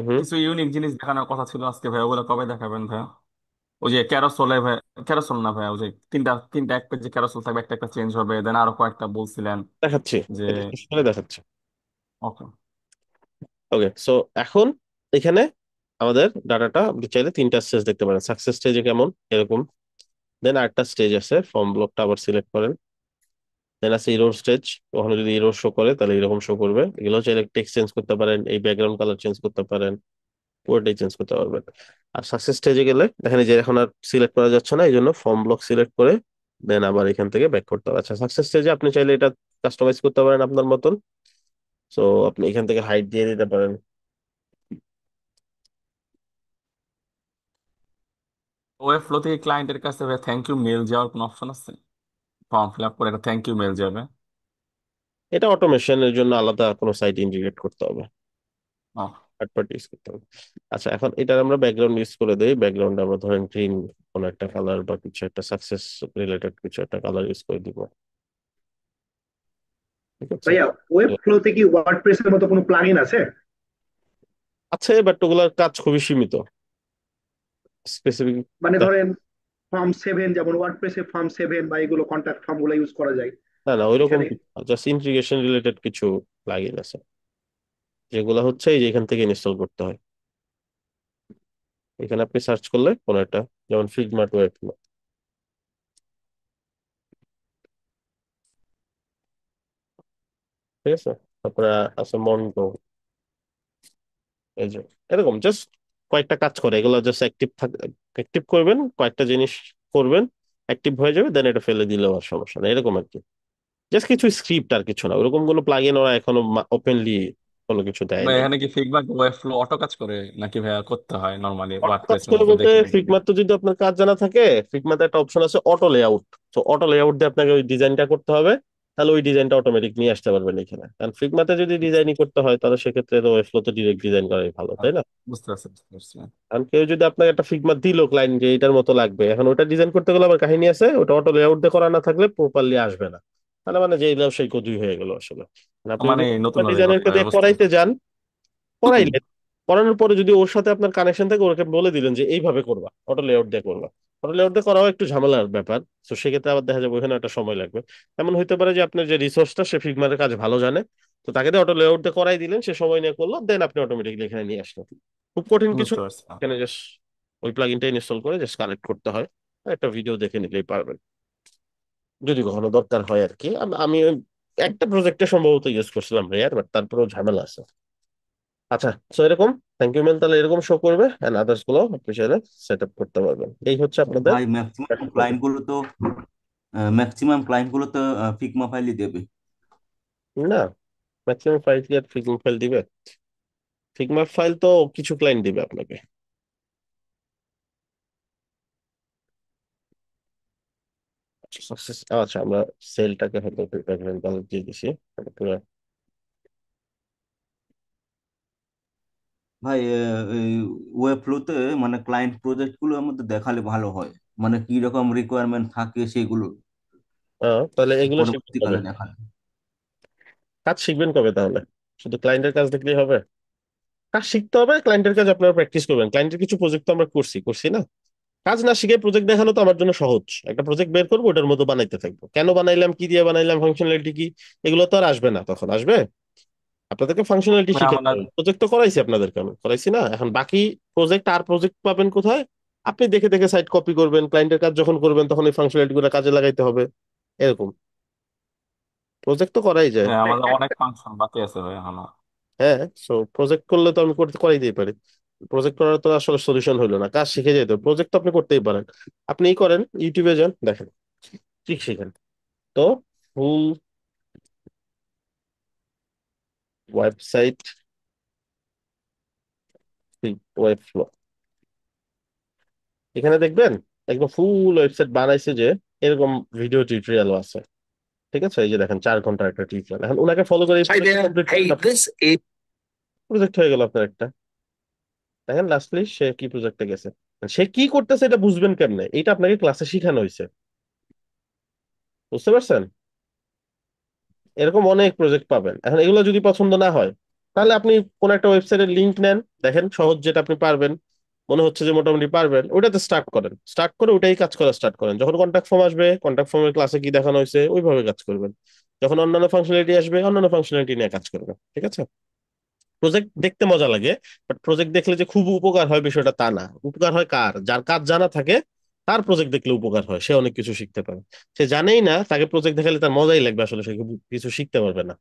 হুম। কিছু ইউনিক জিনিস দেখানোর কথা ছিল আজকে ভাইয়া, ওগুলো কবে দেখাবেন ভাইয়া? ওই যে ক্যারোসলে ভাই, ক্যারোসল না ভাইয়া, ওই যে তিনটা তিনটা এক পেজে ক্যারোসল থাকবে, একটা একটা চেঞ্জ হবে, দেন আরো কয়েকটা বলছিলেন দেখাচ্ছি, যে। এটা একটু সময় দেখাচ্ছি। ওকে। ওকে, সো এখন এখানে আমাদের ডাটাটা আপনি চাইলে তিনটা স্টেজ দেখতে পারেন, সাকসেস স্টেজে কেমন এরকম, দেন আরেকটা স্টেজ আছে ফর্ম ব্লকটা আবার সিলেক্ট করেন, দেন আছে ইরোর স্টেজ, ওখানে যদি ইরোর শো করে তাহলে এরকম শো করবে। এগুলো চাইলে টেক্সট চেঞ্জ করতে পারেন, এই ব্যাকগ্রাউন্ড কালার চেঞ্জ করতে পারেন, পুরোটাই চেঞ্জ করতে পারবেন। আর সাকসেস স্টেজে গেলে দেখেন এই যে এখন আর সিলেক্ট করা যাচ্ছে না, এই জন্য ফর্ম ব্লক সিলেক্ট করে দেন আবার এখান থেকে ব্যাক করতে হবে। আচ্ছা, সাকসেস স্টেজে আপনি চাইলে এটা কাস্টমাইজ করতে পারেন আপনার মতন। সো আপনি এখান থেকে হাইট দিয়ে দিতে পারেন। ওয়েব ফ্লো থেকে ক্লায়েন্টের কাছে ভাই থ্যাংক ইউ মেল যাওয়ার কোনো অপশন আছে? ফর্ম ফিল আপ করে একটা থ্যাংক ইউ মেল যাবে। এটা অটোমেশনের জন্য আলাদা কোনো সাইট ইন্টিগ্রেট করতে হবে, ও, থার্ড পার্টি ইউজ করতে হবে। আচ্ছা, এখন এটার আমরা ব্যাকগ্রাউন্ড ইউজ করে দিই। ব্যাকগ্রাউন্ড আমরা ধরেন গ্রিন কোনো একটা কালার বা কিছু একটা সাকসেস রিলেটেড কিছু একটা কালার ইউজ করে দিব। ঠিক আছে? ভাইয়া, ওয়েব তো ফ্লোতে কি ওয়ার্ডপ্রেসের মতো কোনো প্লাগইন আছে? আছে, বাট ওগুলোর কাজ খুবই সীমিত, স্পেসিফিক। মানে ধরেন ফর্ম 7, যেমন ওয়ার্ডপ্রেসে ফর্ম 7 বা এগুলো কন্ট্যাক্ট ফর্ম গুলো ইউজ করা যায় না না, ওইরকম এখানে। জাস্ট ইন্টিগ্রেশন রিলেটেড কিছু প্লাগইন আছে, যেগুলো হচ্ছে এই যে এখান থেকে ইনস্টল করতে হয়। এখানে আপনি সার্চ করলে কোনো একটা, যেমন ফিগমা ওয়েব ফ্লো, ঠিক আছে, তারপরে আছে মন্টো, এই যে এরকম জাস্ট কয়েকটা কাজ করে, এগুলো জাস্ট অ্যাক্টিভ করবেন, কয়েকটা জিনিস করবেন, অ্যাক্টিভ হয়ে যাবে, দেন এটা ফেলে দিলেও আর সমস্যা নেই, এরকম আর কি। জাস্ট কিছু স্ক্রিপ্ট আর কিছু না, ওরকম কোনো প্লাগইন ওরা এখনো ওপেনলি কোনো কিছু দেয় ভাই নাই। এখানে কি ফিগমা ওয়েব ফ্লো অটো কাজ করে নাকি ভাইয়া করতে হয় নর্মালি কাজ ওয়ার্ডপ্রেসের করে মতো বলতে, দেখে দেখে? ফিগমাতে যদি আপনার কাজ জানা থাকে, ফিগমাতে একটা অপশন আছে অটো লেআউট। তো অটো লেআউট দিয়ে আপনাকে ওই ডিজাইনটা করতে হবে, তাহলে ওই ডিজাইনটা অটোমেটিক নিয়ে আসতে পারবেন এখানে। কারণ ফিগমাতে যদি ডিজাইনই করতে হয়, তাহলে সেক্ষেত্রে তো ওয়েবফ্লোতে ডিরেক্ট ডিজাইন করাই ভালো, তাই না? বুঝতে পারছি বুঝতে পারছি। কারণ কেউ যদি আপনাকে একটা ফিগমা দিল ক্লায়েন্ট যে এটার মতো লাগবে, এখন ওটা ডিজাইন করতে গেলে আবার কাহিনী আছে, ওটা অটো লেআউট দিয়ে করা না থাকলে প্রপারলি আসবে না। তাহলে মানে যেই লাও সেই কদুই হয়ে গেল আসলে। মানে আপনি মানে যদি নতুন ভাবে করতে ডিজাইনারকে হবে, দিয়ে বুঝতে করাইতে পারছি। যান, করাইলেন, করানোর পরে যদি ওর সাথে আপনার কানেকশন থাকে, ওকে বলে দিলেন যে এইভাবে করবা, অটো লেআউট দিয়ে করবা। অটো লেআউট দিয়ে করাও একটু ঝামেলার ব্যাপার, তো সেক্ষেত্রে আবার দেখা যাবে ওখানে একটা সময় লাগবে। এমন হইতে পারে যে আপনার যে রিসোর্সটা সে ফিগমারের কাজ ভালো জানে, তো তাকে দিয়ে অটো লেআউট দিয়ে করাই দিলেন, সে সময় নিয়ে করলো, দেন আপনি অটোমেটিকলি এখানে নিয়ে আসলেন। খুব কঠিন কিছু বুঝতে না। পারছি। এখানে জাস্ট ওই প্লাগইনটা ইনস্টল করে জাস্ট কানেক্ট করতে হয়, আর একটা ভিডিও দেখে নিলেই পারবেন, যদি কখনো দরকার হয় আর কি। আমি ওই একটা প্রজেক্টে সম্ভবত ইউজ করছিলাম রেয়ার, বাট তারপরেও ঝামেলা আছে। আচ্ছা, তো এরকম থ্যাংক ইউ মেল তাহলে এরকম শো করবে, এন্ড আদার্স গুলো আপনি চাইলে সেট আপ করতে পারবেন। এই হচ্ছে আপনাদের ভাই ম্যাক্সিমাম ক্লায়েন্ট গুলো তো ফিগমা ফাইলই দেবে। না, ম্যাক্সিমাম ফাইল কি আর ফিগমা ফাইল দিবে? ফিগমা ফাইল তো কিছু ক্লায়েন্ট দিবে আপনাকে। আচ্ছা success, আচ্ছা আমরা সেলটাকে হয়তো তাহলে দিয়ে দিছি, তাহলে পুরো। ভাই ওয়েব ফ্লোতে মানে ক্লায়েন্ট প্রজেক্ট গুলো আমাদের দেখালে ভালো হয়, মানে কি রকম রিকোয়ারমেন্ট থাকে সেগুলো তাহলে এগুলো শিখবেন কবে? পরবর্তীকালে দেখালে। কাজ শিখবেন কবে তাহলে? শুধু ক্লায়েন্টের কাজ দেখলেই হবে? কাজ শিখতে হবে, ক্লায়েন্টের কাজ আপনারা প্র্যাকটিস করবেন। ক্লায়েন্টের কিছু প্রজেক্ট তো আমরা করছি করছি না? কাজ না শিখে প্রজেক্ট দেখানো তো আমার জন্য সহজ। একটা প্রজেক্ট বের করবো, ওটার মতো বানাইতে থাকবো, কেন বানাইলাম, কি দিয়ে বানাইলাম, ফাংশনালিটি কি, এগুলো তো আর আসবে না, তখন আসবে। আপনাদেরকে ফাংশনালিটি ভাই শিখাতে আমার হবে। প্রজেক্ট তো করাইছি আপনাদেরকে, আমি করাইছি না? এখন বাকি প্রজেক্ট, আর প্রজেক্ট পাবেন কোথায়? আপনি দেখে দেখে সাইট কপি করবেন, ক্লায়েন্টের কাজ যখন করবেন তখন এই ফাংশনালিটি গুলো কাজে লাগাইতে হবে, এরকম। প্রজেক্ট তো করাই যায়। হ্যাঁ, আমাদের অনেক ফাংশন বাকি আছে ভাই এখনো। হ্যাঁ, সো প্রজেক্ট করলে তো আমি করতে করাই দিতে পারি। প্রজেক্ট করার তো আসলে সলিউশন হলো না, কাজ শিখে যেতে। প্রজেক্ট তো আপনি করতেই পারেন। আপনি ই করেন, ইউটিউবে যান, দেখেন, ঠিক শিখেন। তো ফুল ওয়েবসাইট ওয়েব ফ্লো, এখানে দেখবেন একদম ফুল ওয়েবসাইট বানাইছে যে, এরকম ভিডিও টিউটোরিয়ালও আছে। ঠিক আছে, এই যে দেখেন 4 ঘন্টার একটা টিউটোরিয়াল। এখন ওনাকে ফলো করে কমপ্লিট প্রজেক্ট হয়ে গেল আপনার একটা। দেখেন লাস্টলি সে কি প্রজেক্টে গেছে, সে কি করতেছে এটা বুঝবেন কেমনে? এটা আপনাকে ক্লাসে শিখানো হয়েছে, বুঝতে পারছেন? এরকম অনেক প্রজেক্ট পাবেন। এখন এগুলো যদি পছন্দ না হয়, তাহলে আপনি কোন একটা ওয়েবসাইটের লিংক নেন, দেখেন সহজ যেটা আপনি পারবেন, মনে হচ্ছে যে মোটামুটি পারবেন, ওটাতে স্টার্ট করেন। স্টার্ট করে ওটাই কাজ করা স্টার্ট করেন। যখন কন্ট্যাক্ট ফর্ম আসবে, কন্ট্যাক্ট ফর্মের ক্লাসে কি দেখানো হয়েছে ওইভাবে কাজ করবেন। যখন অন্যান্য ফাংশনালিটি আসবে, অন্যান্য ফাংশনালিটি নিয়ে কাজ করবেন। ঠিক আছে? প্রজেক্ট দেখতে মজা লাগে, বাট প্রজেক্ট দেখলে যে খুব উপকার হয় বিষয়টা তা না। উপকার হয় কার? যার কাজ জানা থাকে, তার প্রজেক্ট দেখলে উপকার হয়, সে অনেক কিছু শিখতে পারে। সে জানেই না, তাকে প্রজেক্ট দেখালে তার মজাই লাগবে, আসলে সে কিছু শিখতে পারবে না।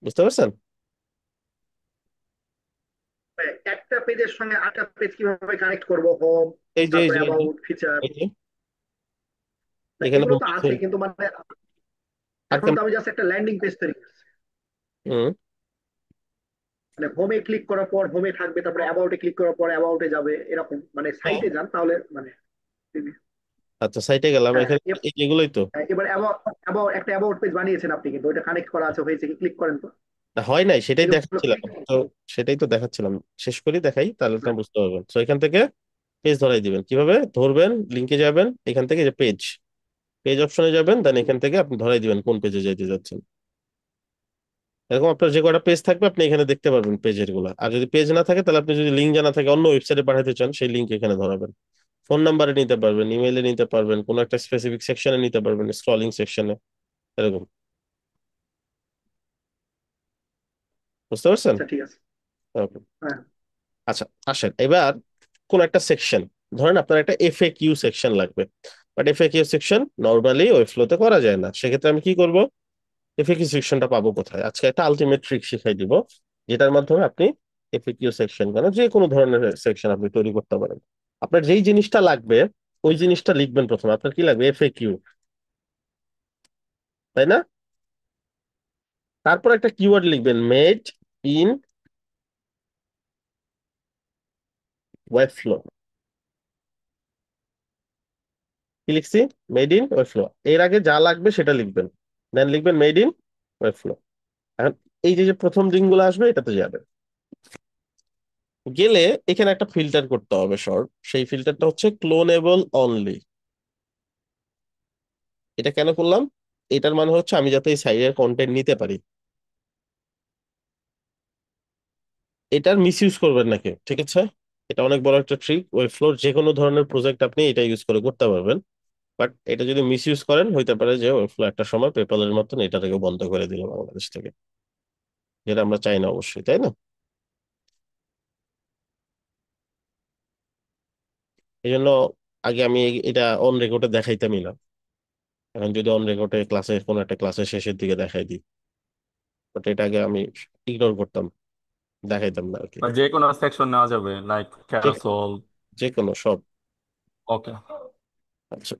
বুঝতে পারছেন? একটা পেজের সঙ্গে আরেকটা পেজ কিভাবে কানেক্ট করব, হোম, এই যে এই তারপরে যে এই যে অ্যাবাউট, ফিচার, এই যে এখানে এগুলো হোম তো পেজ আছে কিন্তু মানে এখন আরেকটা। তো আমি জাস্ট একটা ল্যান্ডিং পেজ তৈরি করছি। হুম। মানে হোমে ক্লিক করার পর হোমে থাকবে, তারপরে অ্যাবাউটে ক্লিক করার পর অ্যাবাউটে যাবে, এরকম মানে হ্যাঁ, সাইটে যান তাহলে মানে। আচ্ছা সাইটে গেলাম, হ্যাঁ, এখানে এই যেগুলোই তো। এবার অ্যাবাউট একটা অ্যাবাউট পেজ বানিয়েছেন আপনি, কিন্তু ওইটা কানেক্ট করা আছে, হয়েছে কি, ক্লিক করেন তো হয় নাই, সেটাই এগুলো দেখাচ্ছিলাম click- তো। সেটাই তো দেখাচ্ছিলাম, শেষ করি দেখাই, তাহলে তো বুঝতে পারবেন। তো এখান থেকে পেজ ধরাই দিবেন, কিভাবে ধরবেন? লিঙ্কে যাবেন, এখান থেকে যে পেজ পেজ অপশনে যাবেন, দেন এখান থেকে আপনি ধরাই দিবেন কোন পেজে যেতে যাচ্ছেন। এরকম আপনার যে কয়টা পেজ থাকবে আপনি এখানে দেখতে পারবেন পেজের গুলা। আর যদি পেজ না থাকে তাহলে আপনি যদি লিঙ্ক জানা থাকে অন্য ওয়েবসাইটে পাঠাতে চান সেই লিঙ্ক এখানে ধরাবেন। ফোন নাম্বারে নিতে পারবেন, ইমেইলে নিতে পারবেন, কোনো একটা স্পেসিফিক সেকশনে নিতে পারবেন, স্ক্রলিং সেকশনে, এরকম। বুঝতে পারছেন? আচ্ছা ঠিক আছে। ওকে। হ্যাঁ। আচ্ছা, আসেন এবার কোন একটা সেকশন, ধরেন আপনার একটা এফএকিউ সেকশন লাগবে, বাট এফএকিউ সেকশন নর্মালি ওই ফ্লোতে করা যায় না। সেক্ষেত্রে আমি কি করব? এফএকিউ সেকশনটা পাবো কোথায়? আজকে একটা আলটিমেট ট্রিক শিখাই দিব, যেটার মাধ্যমে আপনি এফএকিউ সেকশন কেন যে কোনো ধরনের সেকশন আপনি তৈরি করতে পারেন। আপনার যেই জিনিসটা লাগবে ওই জিনিসটা লিখবেন প্রথমে। আপনার কি লাগবে? এফএকিউ, তাই না? তারপর একটা কিওয়ার্ড লিখবেন, মেড ইন ওয়েব ফ্লো। কি লিখছি? Made in web flow. এর আগে যা লাগবে সেটা লিখবেন, দেন লিখবেন মেড ইন ওয়েব ফ্লো। এখন এই যে যে প্রথম দিনগুলো আসবে এটাতে যাবে, গেলে এখানে একটা ফিল্টার করতে হবে শর্ট। সেই ফিল্টারটা হচ্ছে ক্লোনেবল অনলি। এটা কেন করলাম? এটার মানে হচ্ছে আমি যাতে এই সাইটের কন্টেন্ট নিতে পারি, এটার মিস ইউজ করবেন না কেউ, ঠিক আছে? এটা অনেক বড় একটা ট্রিক। ওয়েব ফ্লোর যে কোনো ধরনের প্রজেক্ট আপনি এটা ইউজ করে করতে পারবেন, বাট এটা যদি মিস ইউজ করেন হইতে পারে যে ওয়েব ফ্লো একটা সময় পেপ্যালের মতন এটাকে বন্ধ করে দিল বাংলাদেশ থেকে, যেটা আমরা চাই না অবশ্যই, তাই না? এই জন্য আগে আমি এটা অন রেকর্ডে দেখাইতামই না। এখন যদি অন রেকর্ডে ক্লাসে কোনো একটা ক্লাসের শেষের দিকে দেখাই দিই, বাট এটা আগে আমি ইগনোর করতাম, দেখাইতাম না আর কি। বা যে কোনো সেকশন নেওয়া যাবে, লাইক যে ক্যারোসল। যে কোনো সব। ওকে। আচ্ছা,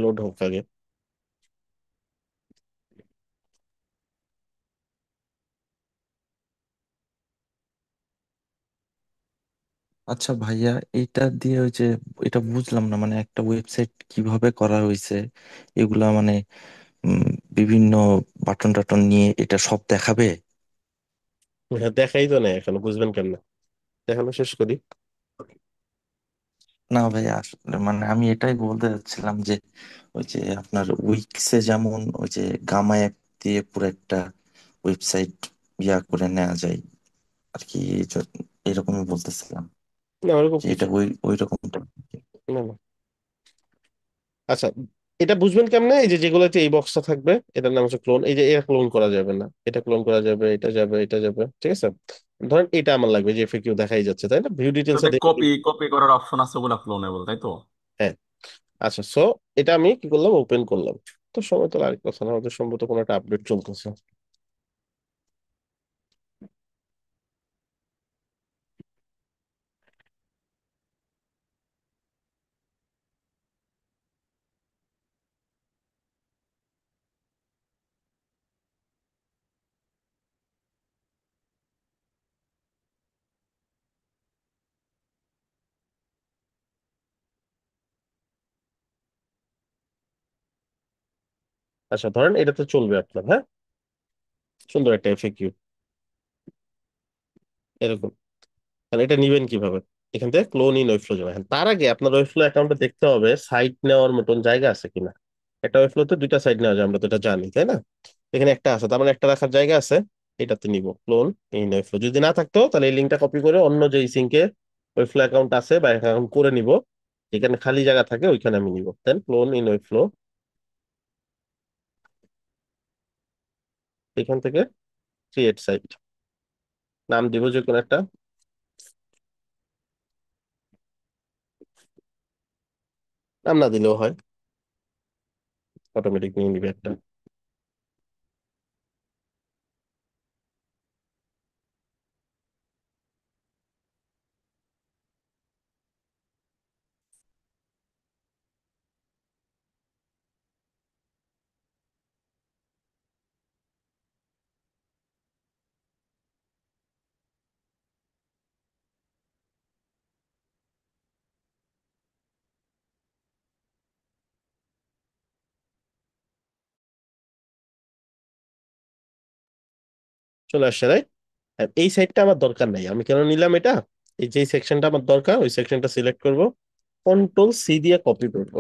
লোড হোক আগে। আচ্ছা ভাইয়া, এটা দিয়ে ওই যে এটা বুঝলাম না, মানে একটা ওয়েবসাইট কিভাবে করা হয়েছে এগুলা, মানে উম, বিভিন্ন বাটন টাটন নিয়ে এটা সব দেখাবে? হ্যাঁ, দেখাই তো না এখনো, বুঝবেন কেন? দেখানো শেষ করি। না ভাইয়া, আসলে মানে আমি এটাই বলতে চাচ্ছিলাম যে ওই যে আপনার উইক্সে যেমন ওই যে গামা অ্যাপ দিয়ে পুরো একটা ওয়েবসাইট ইয়া করে নেওয়া যায় আর কি, এরকমই বলতেছিলাম না ওরকম যে এটা কিছু ওই ওই রকমটা। না, না। আচ্ছা, এটা বুঝবেন কেমনে? এই যে যেগুলোতে এই বক্সটা থাকবে এটার নাম হচ্ছে ক্লোন। এই যে এটা ক্লোন করা যাবে না, এটা ক্লোন করা যাবে, এটা যাবে, এটা যাবে, ঠিক আছে? ধরেন এটা আমার লাগবে, যে এফএকিউ দেখাই যাচ্ছে, তাই না? ভিউ ডিটেলসে ওতে দেখে কপি কপি করার অপশন আছে, ওগুলা ক্লোনেবল, তাই তো? হ্যাঁ। আচ্ছা, সো এটা আমি কি করলাম? ওপেন করলাম। তো সময় তো আরেক কথা না, আমাদের সম্ভবত কোনো একটা আপডেট চলতেছে। আচ্ছা, ধরেন এটাতে চলবে আপনার, হ্যাঁ, সুন্দর একটা এফএকিউ এরকম। তাহলে এটা নিবেন কিভাবে? এখান থেকে ক্লোন ইন ওয়েবফ্লো যাবে। হ্যাঁ, তার আগে আপনার ওয়েবফ্লো অ্যাকাউন্টে দেখতে হবে সাইট নেওয়ার মতন জায়গা আছে কিনা। একটা ওয়েবফ্লোতে দুইটা সাইট নেওয়া যায়, আমরা তো এটা জানি, তাই না? এখানে একটা আছে, তার মানে একটা রাখার জায়গা আছে। এটাতে নিব ক্লোন ইন ওয়েবফ্লো। যদি না থাকতো তাহলে এই লিঙ্কটা কপি করে অন্য যে সিঙ্কে ওয়েবফ্লো অ্যাকাউন্ট আছে বা অ্যাকাউন্ট করে নিব, যেখানে খালি জায়গা থাকে ওইখানে আমি নিব, দেন ক্লোন ইন ওয়েবফ্লো। এখান থেকে ক্রিয়েট সাইট, নাম দিব যে কোনো একটা, নাম না দিলেও হয়, অটোমেটিক নিয়ে নিবে একটা। চলে আসছে রাইট। এই সাইডটা আমার দরকার নাই, আমি কেন নিলাম এটা, এই যে সেকশনটা আমার দরকার ওই সেকশনটা সিলেক্ট করব, কন্ট্রোল সি দিয়ে কপি করব।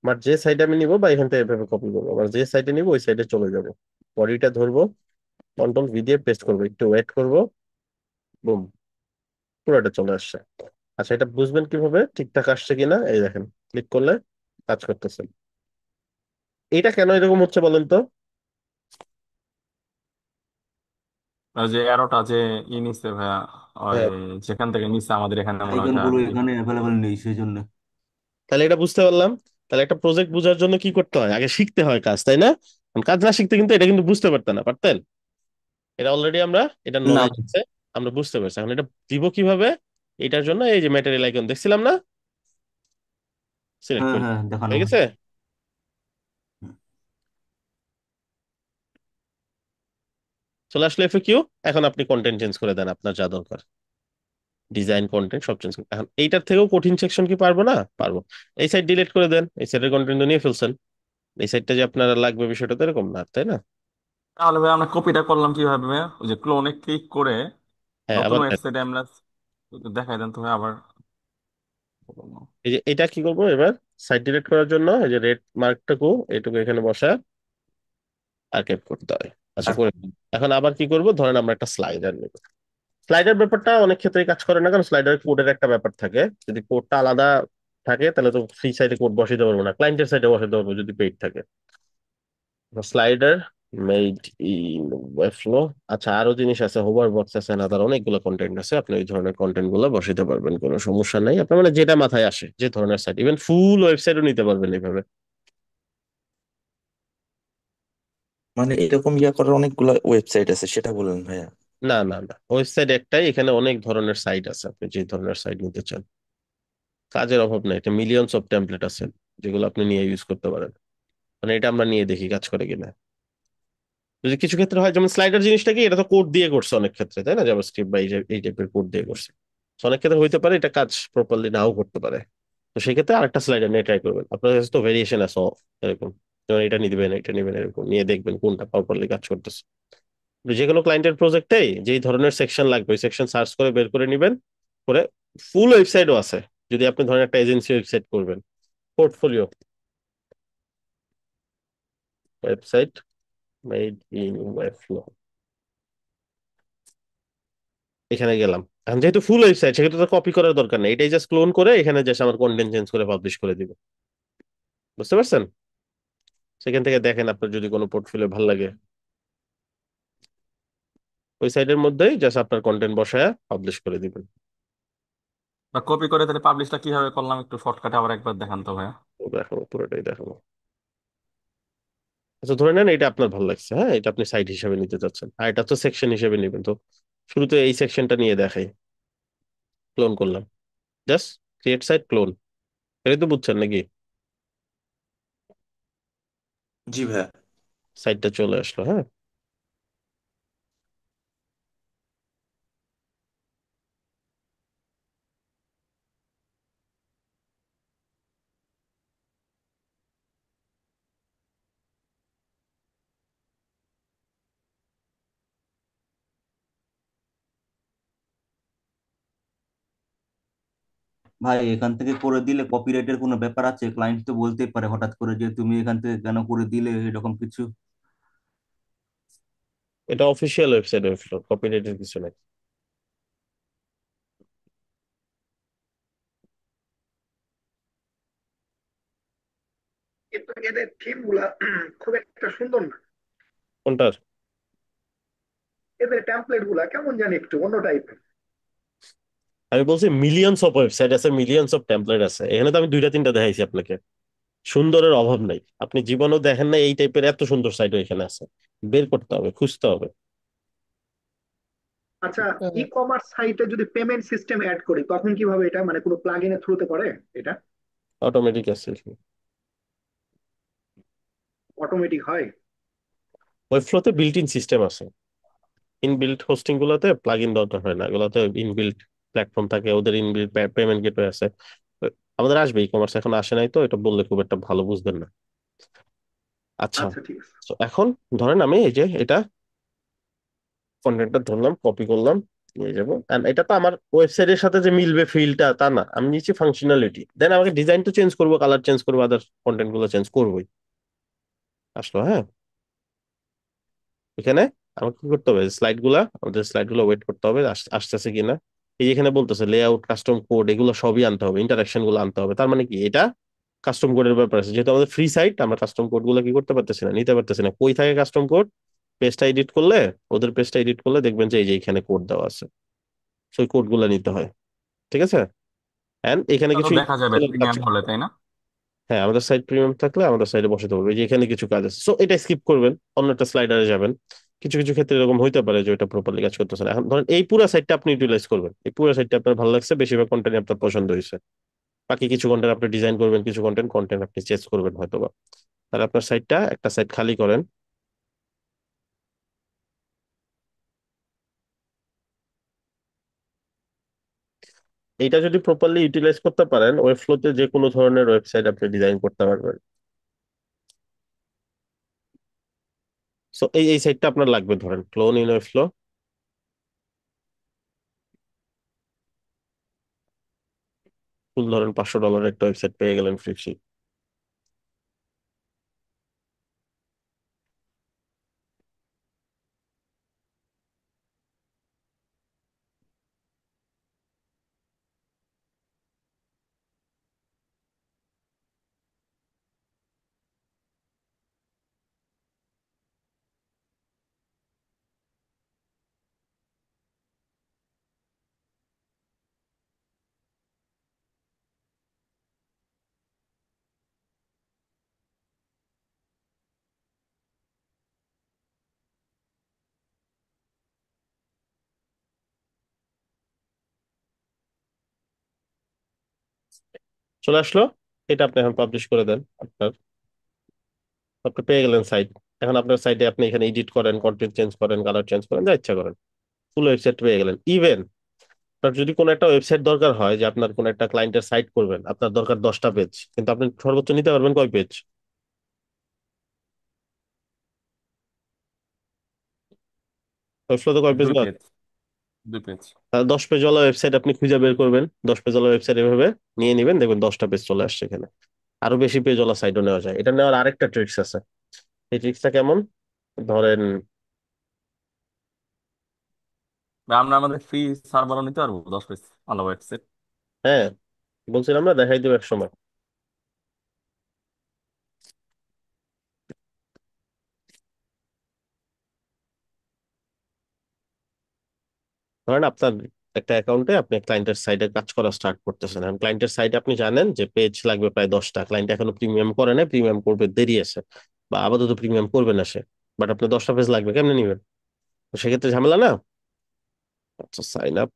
আমার যে সাইডে আমি নিব বা এখান থেকে এভাবে কপি করবো, আবার যে সাইডে নিব ওই সাইডে চলে যাব, বডিটা ধরবো, কন্ট্রোল ভি দিয়ে পেস্ট করবো, একটু ওয়েট করব, বুম, পুরোটা চলে আসছে। আচ্ছা, এটা বুঝবেন কিভাবে ঠিকঠাক আসছে কিনা, এই দেখেন ক্লিক করলে কাজ করতেছে। এটা কেন এরকম হচ্ছে বলেন তো? আর যে অ্যারোটা যে নিছে ভাইয়া, ওই হ্যাঁ, যেখান থেকে নিছে আমাদের এখানে মনে হয় আইকন ওটা গুলো এখানে অ্যাভেলেবল নেই সেই জন্য। তাহলে এটা বুঝতে পারলাম। তাহলে একটা প্রজেক্ট বোঝার জন্য কি করতে হয়, আগে শিখতে হয় কাজ, তাই না? কারণ কাজ না শিখতে কিন্তু এটা কিন্তু বুঝতে পারতেন না, পারতেন? এটা অলরেডি আমরা, এটা না। নলেজ আছে, আমরা বুঝতে পারছি। এখন এটা দিব কিভাবে, এটার জন্য এই যে ম্যাটেরিয়াল আইকন দেখছিলাম না, সিলেক্ট হ্যাঁ করি, হ্যাঁ, দেখানো হয়ে হয়। গেছে। চলে আসলে এফএকিউ। এখন আপনি কন্টেন্ট চেঞ্জ করে দেন আপনার যা দরকার, ডিজাইন কন্টেন্ট সব চেঞ্জ করে। এখন এইটার থেকেও কঠিন সেকশন কি পারবো না? পারবো। এই সাইড ডিলিট করে দেন, এই সাইডের কন্টেন্ট নিয়ে ফেলছেন, এই সাইডটা যে আপনার লাগবে বিষয়টা তো এরকম না, তাই না? তাহলে ভাই আমরা কপিটা করলাম কিভাবে ভাইয়া? ওই যে ক্লোনে ক্লিক করে হ্যাঁ, নতুন আবার দেন। ওয়েবসাইটে আমরা দেখাই দেন তো ভাই আবার। এই যে এটা কি করবো এবার, সাইড ডিলিট করার জন্য এই যে রেড মার্কটুকু এটুকু এখানে বসা আর্কাইভ করতে হয়। আচ্ছা, করে দিন। এখন আবার কি করব, ধরেন আমরা একটা স্লাইডার নেব। স্লাইডার ব্যাপারটা অনেক ক্ষেত্রেই কাজ করে না, কারণ স্লাইডার কোডের একটা ব্যাপার থাকে। যদি কোডটা আলাদা থাকে তাহলে তো ফ্রি সাইডে কোড বসাইতে পারবো না, ক্লায়েন্টের সাইডে বসাইতে পারবো যদি পেইড থাকে। Slider made in Webflow. আচ্ছা, আরো জিনিস আছে, হোভার বক্স আছে, না তার অনেকগুলো কন্টেন্ট আছে, আপনি ওই ধরনের কন্টেন্ট গুলো বসাইতে পারবেন, কোনো সমস্যা নাই। আপনার মানে যেটা মাথায় আসে, যে ধরনের সাইট, ইভেন ফুল ওয়েবসাইটও নিতে পারবেন এইভাবে। মানে এরকম ইয়া করার অনেকগুলো ওয়েবসাইট আছে সেটা বলেন ভাইয়া? না না না, ওয়েবসাইট একটাই, এখানে অনেক ধরনের সাইট আছে, আপনি যে ধরনের সাইট নিতে চান। কাজের অভাব নাই, এটা মিলিয়নস অফ টেমপ্লেট আছে যেগুলো আপনি নিয়ে ইউজ করতে পারেন। মানে এটা আমরা নিয়ে দেখি কাজ করে কিনা। যদি কিছু ক্ষেত্রে হয়, যেমন স্লাইডার জিনিসটা কি, এটা তো কোড দিয়ে করছে অনেক ক্ষেত্রে, তাই না? জাভাস্ক্রিপ্ট বা এই টাইপের কোড দিয়ে করছে। So, অনেক ক্ষেত্রে হইতে পারে এটা কাজ প্রপারলি নাও করতে পারে। তো সেক্ষেত্রে আরেকটা স্লাইডার নিয়ে ট্রাই করবেন, আপনার কাছে তো ভেরিয়েশন আছে এরকম, যেমন এটা নিবেন এটা নিবেন, এরকম নিয়ে দেখবেন কোনটা প্রপারলি কাজ করতেছে। তো যে কোনো ক্লায়েন্টের প্রজেক্টেই যেই ধরনের সেকশন লাগবে ওই সেকশন সার্চ করে বের করে নিবেন, করে ফুল ওয়েবসাইটও আছে। যদি আপনি ধরেন একটা এজেন্সি ওয়েবসাইট করবেন, পোর্টফোলিও ওয়েবসাইট মেড ইন ওয়েবফ্লো, এখানে গেলাম। এখন যেহেতু ফুল ওয়েবসাইট, সেক্ষেত্রে তো কপি করার দরকার নেই, এটাই জাস্ট ক্লোন করে এখানে জাস্ট আমার কন্টেন্ট চেঞ্জ করে পাবলিশ করে দিব। বুঝতে পারছেন? সেখান থেকে দেখেন আপনার যদি কোনো পোর্টফোলিও ভালো লাগে, ওই সাইডের মধ্যেই জাস্ট আপনার কন্টেন্ট বসায় পাবলিশ করে দিবেন। বা কপি করে তাহলে পাবলিশটা কিভাবে করলাম একটু শর্টকাটে আবার একবার দেখান তো ভাইয়া। তো দেখাবো, পুরোটাই দেখাবো। আচ্ছা, ধরে নেন এটা আপনার ভালো লাগছে, হ্যাঁ, এটা আপনি সাইট হিসেবে নিতে চাচ্ছেন, আর এটা তো সেকশন হিসেবে নেবেন। তো শুরুতে এই সেকশনটা নিয়ে দেখাই, ক্লোন করলাম, জাস্ট ক্রিয়েট সাইট ক্লোন, এটাই তো বুঝছেন নাকি? জি ভাইয়া। সাইটটা চলে আসলো, হ্যাঁ। ভাই এখান থেকে করে দিলে কপিরাইটের কোনো ব্যাপার আছে? ক্লায়েন্ট তো বলতেই পারে হঠাৎ করে যে তুমি এখান থেকে কেন করে দিলে, এরকম কিছু। এটা অফিসিয়াল ওয়েবসাইট, ওয়েবফ্লো, কপিরাইটের কিছু নাই। কিন্তু এদের থিম গুলা খুব একটা সুন্দর না। কোনটার? এদের টেমপ্লেট গুলা কেমন জানি একটু অন্য টাইপের। আমি বলছি মিলিয়নস অফ ওয়েবসাইট আছে, মিলিয়নস অফ টেমপ্লেট আছে, এখানে তো আমি দুইটা তিনটা দেখাইছি আপনাকে। সুন্দরের অভাব নাই, আপনি জীবনেও দেখেন না এই টাইপের এত সুন্দর সাইটও এখানে আছে। বের করতে হবে, খুঁজতে হবে। আচ্ছা, ই কমার্স সাইটে যদি পেমেন্ট সিস্টেম অ্যাড করি তখন কিভাবে এটা, মানে কোনো প্লাগইনের থ্রুতে করে এটা অটোমেটিক আছে। অটোমেটিক হয়? ওয়েবফ্লোতে বিল্ট ইন সিস্টেম আছে। ইনবিল্ট হোস্টিং গুলোতে প্লাগ ইন দরকার হয় না, এগুলোতে ইনবিল্ট প্ল্যাটফর্ম থাকে, ওদের ইনবিল্ট পেমেন্ট গেটওয়ে আছে। তো আমাদের আসবে, ই কমার্স এখন আসে নাই, তো এটা বললে খুব একটা ভালো বুঝবেন না। আচ্ছা, আচ্ছা, ঠিক আছে। তো এখন ধরেন আমি এই যে এটা কন্টেন্টটা ধরলাম, কপি করলাম, নিয়ে যাবো। And এটা তো আমার ওয়েবসাইটের সাথে যে মিলবে ফিলটা তা না, আমি নিচ্ছি ফাংশনালিটি, দেন আমাকে ডিজাইন তো চেঞ্জ করবো, কালার চেঞ্জ করবো, আদার কন্টেন্ট গুলো চেঞ্জ করবোই। আসলো, হ্যাঁ। এখানে আমাকে কি করতে হবে, স্লাইড গুলা, আমাদের স্লাইড গুলো ওয়েট করতে হবে আসতেছে কিনা। এই যে এখানে বলতেছে লেআউট, কাস্টম কোড, এগুলো সবই আনতে হবে, ইন্টারাকশন গুলো আনতে হবে। তার মানে কি, এটা কাস্টম কোডের ব্যাপার আছে। যেহেতু আমাদের ফ্রি সাইট, আমরা কাস্টম কোড গুলো কি করতে পারতেছি না, নিতে পারতেছি না। কই থাকে কাস্টম কোড? পেজটা এডিট করলে, ওদের পেজটা এডিট করলে দেখবেন যে এই যে এখানে কোড দেওয়া আছে, সেই কোড গুলো নিতে হয়। ঠিক আছে। এন্ড এখানে তা তো কিছু দেখা যাবে কাজ। প্রিমিয়াম হলে, তাই না? হ্যাঁ, আমাদের সাইট প্রিমিয়াম থাকলে আমাদের সাইটে বসাতে পারবে। এই যে এখানে কিছু কাজ আছে, সো এটা স্কিপ করবেন, অন্য একটা স্লাইডারে যাবেন। কিছু কিছু ক্ষেত্রে এরকম হইতে পারে যে এটা প্রপারলি কাজ করতেছে না। এখন ধরেন এই পুরো সাইটটা আপনি ইউটিলাইজ করবেন, এই পুরো সাইটটা আপনার ভালো লাগছে, বেশিরভাগ কন্টেন্ট আপনার পছন্দ হয়েছে। বাকি কিছু কন্টেন্ট আপনি ডিজাইন করবেন, কিছু কন্টেন্ট কন্টেন্ট আপনি চেঞ্জ করবেন হয়তোবা। তাহলে আপনার সাইটটা, একটা সাইট খালি করেন। এইটা যদি প্রপারলি ইউটিলাইজ করতে পারেন, ওয়েবফ্লোতে যে কোনো ধরনের ওয়েবসাইট আপনি ডিজাইন করতে পারবেন। সো এই সাইটটা আপনার লাগবে, ধরেন ক্লোন ইন ওয়েবফ্লো। ফুল ধরেন $500 একটা ওয়েবসাইট পেয়ে গেলেন ফ্রি। চলে আসলো। এটা আপনি এখন পাবলিশ করে দেন আপনার, আপনি পেয়ে গেলেন সাইট। এখন আপনার সাইটে আপনি এখানে এডিট করেন, কন্টেন্ট চেঞ্জ করেন, কালার চেঞ্জ করেন, যা ইচ্ছা করেন। ফুল ওয়েবসাইট পেয়ে গেলেন। ইভেন আপনার যদি কোনো একটা ওয়েবসাইট দরকার হয়, যে আপনার কোনো একটা ক্লায়েন্টের সাইট করবেন, আপনার দরকার 10টা পেজ, কিন্তু আপনি সর্বোচ্চ নিতে পারবেন কয় পেজ? ওয়েবসাইটে কয় পেজ দুই না? Page, 2 page. তাহলে 10 পেজওয়ালা ওয়েবসাইট আপনি খুঁজে বের করবেন, 10 পেজওয়ালা ওয়েবসাইট এভাবে নিয়ে নেবেন, দেখবেন 10টা পেজ চলে আসছে এখানে। আরো বেশি পেজওয়ালা সাইটও নেওয়া যায়। এটা নেওয়ার আরেকটা ট্রিক্স আছে। এই ট্রিক্সটা কেমন? ধরেন, বা আমরা আমাদের ফ্রি সার্ভারও নিতে পারবো 10 পেজ আলাদা ওয়েবসাইট। হ্যাঁ, বলছিলাম না, দেখাই দেবো এক সময়। ধরেন আপনার একটা অ্যাকাউন্টে আপনি ক্লায়েন্টের সাইডে কাজ করা স্টার্ট করতেছেন। এখন ক্লায়েন্টের সাইডে আপনি জানেন যে পেজ লাগবে প্রায় 10টা, ক্লায়েন্ট এখনো প্রিমিয়াম করে না, প্রিমিয়াম করবে দেরি আছে, বা আপাতত প্রিমিয়াম করবে না সে। বাট আপনার 10টা পেজ লাগবে, কেমনে নিবেন? তো সেক্ষেত্রে ঝামেলা না। আচ্ছা, সাইন আপ।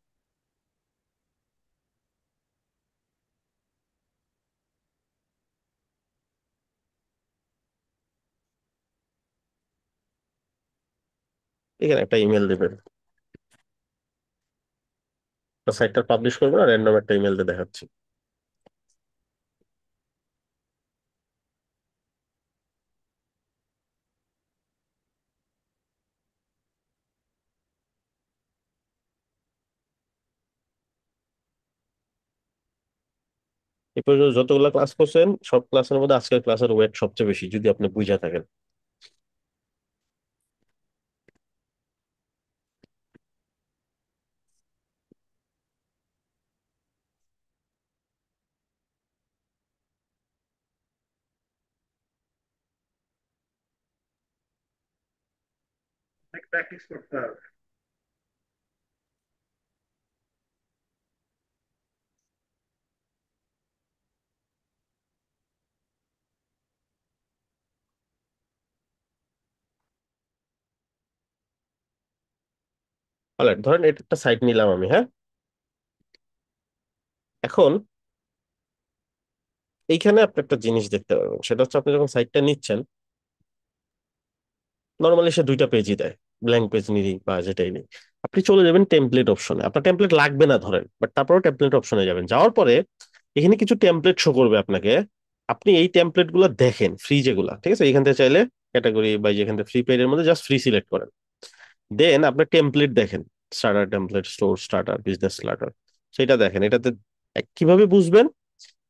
এখানে একটা ইমেল দেবেন, সাইটটা পাবলিশ করবেন, আর র্যান্ডম একটা ইমেল দিয়ে দেখাচ্ছি। এই পর্যন্ত যতগুলো ক্লাস করছেন, সব ক্লাসের মধ্যে আজকের ক্লাসের ওয়েট সবচেয়ে বেশি, যদি আপনি বুঝে থাকেন। প্র্যাকটিস করতে হবে। অলরাইট, ধরেন এটা একটা সাইট নিলাম আমি, হ্যাঁ। এখন এইখানে আপনি একটা জিনিস দেখতে পারবেন, সেটা হচ্ছে আপনি যখন সাইটটা নিচ্ছেন, নর্মালি সে 2টা পেজই দেয়, ব্ল্যাঙ্ক পেজ নিই বা যেটাই নেই। আপনি চলে যাবেন টেমপ্লেট অপশনে, আপনার টেমপ্লেট লাগবে না ধরেন, বাট তারপরেও টেমপ্লেট অপশনে যাবেন, যাওয়ার পরে এখানে কিছু টেমপ্লেট শো করবে আপনাকে। আপনি এই টেমপ্লেট গুলো দেখেন, ফ্রি যেগুলা, ঠিক আছে, এখান থেকে চাইলে ক্যাটাগরি বা যেখান থেকে ফ্রি পেজের মধ্যে জাস্ট ফ্রি সিলেক্ট করেন। দেন আপনার টেমপ্লেট দেখেন, starter template, store starter, business starter, সেটা দেখেন। এটাতে কিভাবে বুঝবেন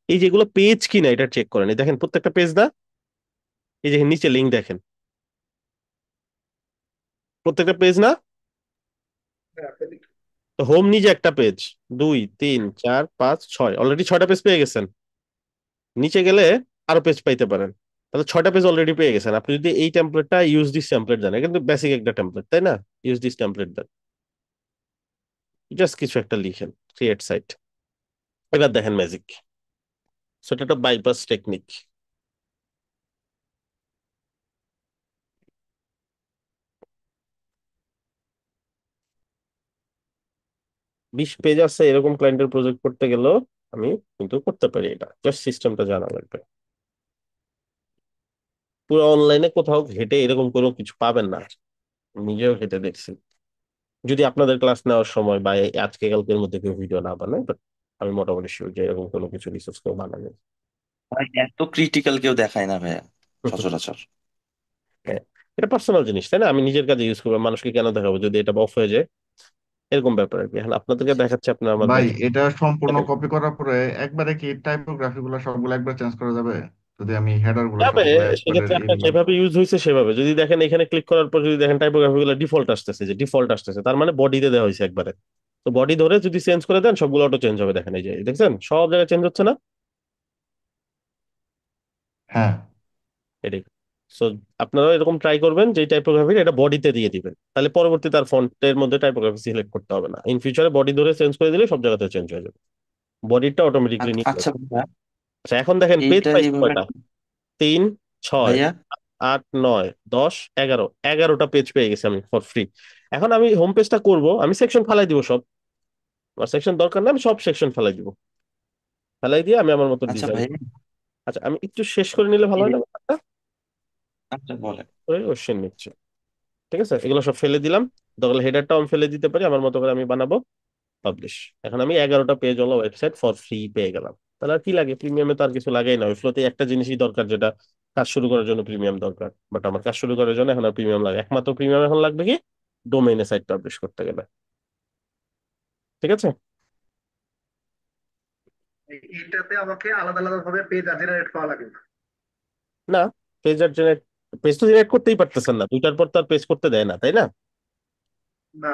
এই যেগুলো পেজ কিনা এটা চেক করেন। এই দেখেন প্রত্যেকটা পেজ না, এই যে নিচে লিঙ্ক দেখেন, প্রত্যেকটা পেজ না। হ্যাঁ, তো হোম নিজে একটা পেজ, 2 3 4 5 6, অলরেডি 6টা পেজ পেয়ে গেছেন। নিচে গেলে আরো পেজ পাইতে পারেন, তাহলে 6টা পেজ অলরেডি পেয়ে গেছেন। আপনি যদি এই টেমপ্লেটটা ইউজ দিস টেমপ্লেট দেন, কিন্তু বেসিক একটা টেমপ্লেট তাই না, use this template then, just কিছু একটা লিখেন, ক্রিয়েট সাইট। এবার দেখেন ম্যাজিক, সেটা একটা বাইপাস টেকনিক। 20 পেজ আছে এরকম ক্লায়েন্টের প্রজেক্ট করতে গেলেও আমি কিন্তু করতে পারি। এটা জাস্ট সিস্টেমটা জানা লাগবে। পুরো অনলাইনে কোথাও ঘেটে এরকম কোনো কিছু পাবেন না, নিজেও ঘেটে দেখছি। যদি আপনাদের ক্লাস নেওয়ার সময় বা এই আজকে কালকের মধ্যে কেউ ভিডিও না বানায়, বাট আমি মোটামুটি শিওর যে এরকম কোনো কিছু রিসোর্স কেউ বানাবে। ভাই এত ক্রিটিক্যাল কেউ দেখায় না ভাইয়া সচরাচর। হ্যাঁ, এটা পার্সোনাল জিনিস তাই না, আমি নিজের কাজে ইউজ করবো, মানুষকে কেন দেখাবো যদি এটা অফ হয়ে যায়, এরকম ব্যাপার আর কি। এখন আপনাদেরকে দেখাচ্ছে, আপনার আমার ভাই ব্যাচ এটা সম্পূর্ণ কপি করার পরে একবারে কি টাইপোগ্রাফি গুলো সবগুলো একবার চেঞ্জ করা যাবে? যদি আমি হেডার গুলো যাবে। সবগুলো একবারে সেক্ষেত্রে আপনার এগুলো। যেভাবে ইউজ হয়েছে সেভাবে যদি দেখেন, এখানে ক্লিক করার পর যদি দেখেন টাইপোগ্রাফি গুলো ডিফল্ট আসতেছে, যে ডিফল্ট আসতেছে তার মানে বডিতে দেওয়া হয়েছে একবারে। তো বডি ধরে যদি চেঞ্জ করে দেন সবগুলো অটো চেঞ্জ হবে। দেখেন এই যে দেখছেন সব জায়গায় চেঞ্জ হচ্ছে না, হ্যাঁ এটাই। সো আপনারাও এরকম ট্রাই করবেন যে টাইপোগ্রাফি এটা বডিতে দিয়ে দিবেন, তাহলে পরবর্তী তার ফন্টের মধ্যে টাইপোগ্রাফি সিলেক্ট করতে হবে না। ইন ফিউচারে বডি ধরে চেঞ্জ করে দিলে সব জায়গাতে চেঞ্জ হয়ে যাবে, বডিটা অটোমেটিকলি নিয়ে আচ্ছা যাবে। ভাইয়া, আচ্ছা এখন দেখেন পেজ এইটা পাইছে যেভাবে কয়টা, 3 6 ভাইয়া 8 9 10 11, 11টা পেজ পেয়ে গেছি আমি ফর ফ্রি। এখন আমি হোম পেজটা করব, আমি সেকশন ফালাই দিব সব, আমার সেকশন দরকার না, আমি সব সেকশন ফালাই দিব, ফালাই দিয়ে আমি আমার মতো আচ্ছা ডিজাইন। ভাইয়া, আচ্ছা আমি একটু শেষ করে নিলে ভালো হয় এই- না ব্যাপারটা? আচ্ছা বলেন। ওই কোশ্চেন নিচ্ছে, ঠিক আছে, এগুলো সব ফেলে দিলাম। দরকার হেডারটাও আমি ফেলে দিতে পারি, আমার মতো করে আমি বানাবো, পাবলিশ। এখন আমি 11টা পেজ হলো ওয়েবসাইট ফর ফ্রি পেয়ে গেলাম। তাহলে আর কি লাগে, প্রিমিয়ামে তো আর কিছু লাগেই না। ওই ফ্লোতে একটা জিনিসই দরকার, যেটা কাজ শুরু করার জন্য প্রিমিয়াম দরকার, বাট আমার কাজ শুরু করার জন্য এখন আর প্রিমিয়াম লাগে। একমাত্র প্রিমিয়াম এখন লাগবে কি, ডোমেইনে সাইট পাবলিশ করতে গেলে। ঠিক আছে। এইটাতে আমাকে আলাদা আলাদা ভাবে পেজ জেনারেট করা লাগে না? না, পেজ আর জেনারেট, পেজ তো জেনারেট করতেই পারতেছেন না, দুইটার পর তার পেজ করতে দেয় না তাই না। না।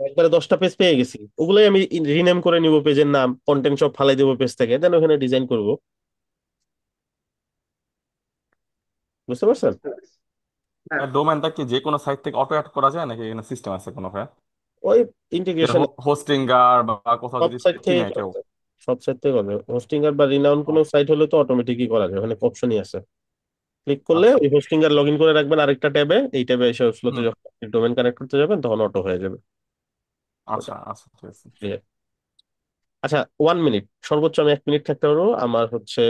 একবারে 10টা পেজ পেয়ে গেছি, ওগুলোই আমি রিনেম করে নিব, পেজের নাম কন্টেন্ট সব ফালাই দেবো পেজ থেকে, দেন ওখানে ডিজাইন করব। বুঝতে পারছেন। বুঝতে পেরেছি। হ্যাঁ। ডোমেনটা কি যে কোনো সাইট থেকে অটো অ্যাড করা যায় নাকি এখানে সিস্টেম আছে কোনো ভাই? ওই ইন্টিগ্রেশন হোস্টিঙ্গার বা কোথাও সব যদি সাইট থেকে কিনে করা কেউ। যায়, সব সাইট থেকে করা যায়। হোস্টিং আর বা রিনাউন কোনো ও, সাইট হলে তো অটোমেটিকই করা যায়, ওখানে অপশনই আছে। ক্লিক করলে আচ্ছা। ওই হোস্টিং আর লগ ইন করে রাখবেন আরেকটা ট্যাবে, এই ট্যাবে এসে ফ্লোতে হুম। যখন ডোমেন কানেক্ট করতে যাবেন তখন অটো হয়ে যাবে ওটা। আচ্ছা আচ্ছা, ঠিক আছে। clear? আচ্ছা 1 মিনিট, সর্বোচ্চ আমি 1 মিনিট থাকতে পারবো। আমার হচ্ছে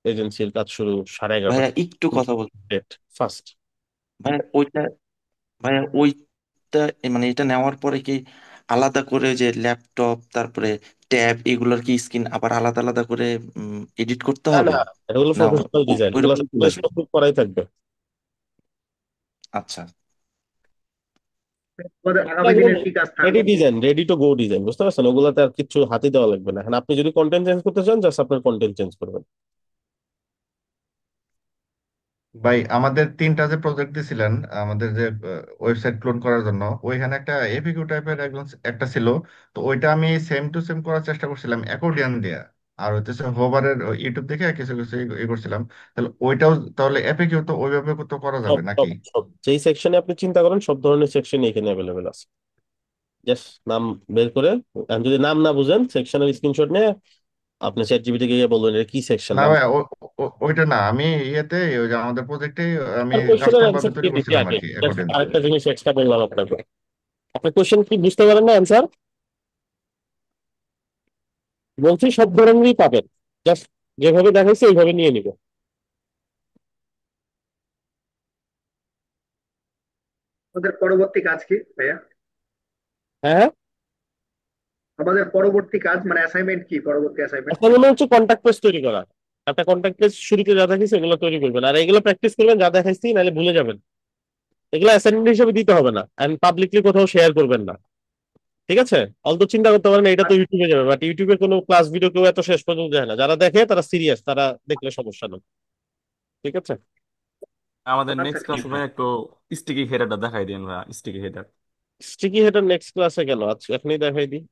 এজেন্সির কাজ শুরু 11:30। ভাইয়া একটু কথা বল। Date first. ভাইয়া ওইটা, ভাইয়া ওইটা মানে এটা নেওয়ার পরে কি আলাদা করে যে ল্যাপটপ তারপরে ট্যাব এগুলোর কি স্ক্রিন আবার আলাদা আলাদা করে এডিট করতে না না, হবে? এগুলো না প্রফেশনাল ডিজাইন, এগুলো ওইরকম চলে আসবে? সব করাই থাকবে। আচ্ছা আমাদের আগামী দিনের কি কাজ রেডি থাকবে? Design, ready to go design, বুঝতে পারছেন, ওগুলাতে আর কিছু হাতে দেওয়া লাগবে না। এখন আপনি যদি কন্টেন্ট চেঞ্জ করতে চান, জাস্ট আপনার কন্টেন্ট চেঞ্জ করবেন। ভাই, আমাদের 3টা যে প্রজেক্ট দিছিলেন, আমাদের যে ওয়েবসাইট ক্লোন করার জন্য, ওইখানে একটা এফিকিউ টাইপের একজন একটা ছিল। তো ওইটা আমি সেম টু সেম করার চেষ্টা করছিলাম অ্যাকর্ডিয়ন দিয়ে, আর হচ্ছে হোভারের ইউটিউব দেখে কিছু কিছু করছিলাম। তাহলে ওইটাও, তাহলে এফিকিউ তো ওইভাবে তো করা সব যাবে নাকি? সব সব যেই সেকশনে আপনি চিন্তা করেন সব ধরনের সেকশন এখানে অ্যাভেলেবেল আছে। জাস্ট নাম বের করে, আর যদি নাম না বুঝেন সেকশনের স্ক্রিনশট নিয়ে আপনি চ্যাট জিপিটি গিয়ে বলবেন এটা কি সেকশন না নাম। ভাই, ওইটা না, আমি ইয়েতে ওই যে আমাদের প্রজেক্টে আমি আর কোশ্চেনের কাস্টম ভাবে অ্যান্সার তৈরি দিয়ে দিচ্ছি করছিলাম আর আগে, কি জাস্ট অ্যাকর্ডিয়ন দিয়ে। আরেকটা জিনিস এক্সট্রা বললাম আপনাকে। আপনি কোশ্চেন কি বুঝতে পারেন না অ্যান্সার, বলছি সব ধরনেরই পাবেন, জাস্ট যেভাবে দেখাইছে ওইভাবে নিয়ে নিবে। আমাদের পরবর্তী কাজ কি ভাইয়া? হ্যাঁ হ্যাঁ, আমাদের পরবর্তী কাজ মানে অ্যাসাইনমেন্ট কি, পরবর্তী অ্যাসাইনমেন্ট? এখন মনে হচ্ছে কন্ট্যাক্ট পেজ তৈরি করা। একটা কন্ট্যাক্ট পেজ শুরুতে যা দেখাইছে এগুলো তৈরি করবেন, আর এগুলো প্র্যাকটিস করবেন, যা দেখাইছি নাহলে ভুলে যাবেন। এগুলো অ্যাসাইনমেন্ট হিসেবে দিতে হবে না, এন্ড পাবলিকলি কোথাও শেয়ার করবেন না। ঠিক আছে? অলতো চিন্তা করতে পারেন এটা তো আচ্ছা ইউটিউবে যাবে, বাট ইউটিউবে কোনো ক্লাস ভিডিও কেউ এত শেষ পর্যন্ত দেখে না। যারা দেখে তারা সিরিয়াস, তারা দেখলে সমস্যা নেই। ঠিক আছে? আমাদের আচ্ছা নেক্সট ঠিক ক্লাসে ভাই একটু স্টিকি হেডারটা দেখাই দিন ভাই, sticky header sticky header next ক্লাসে কেন? আচ্ছা এখনই দেখাই দিই।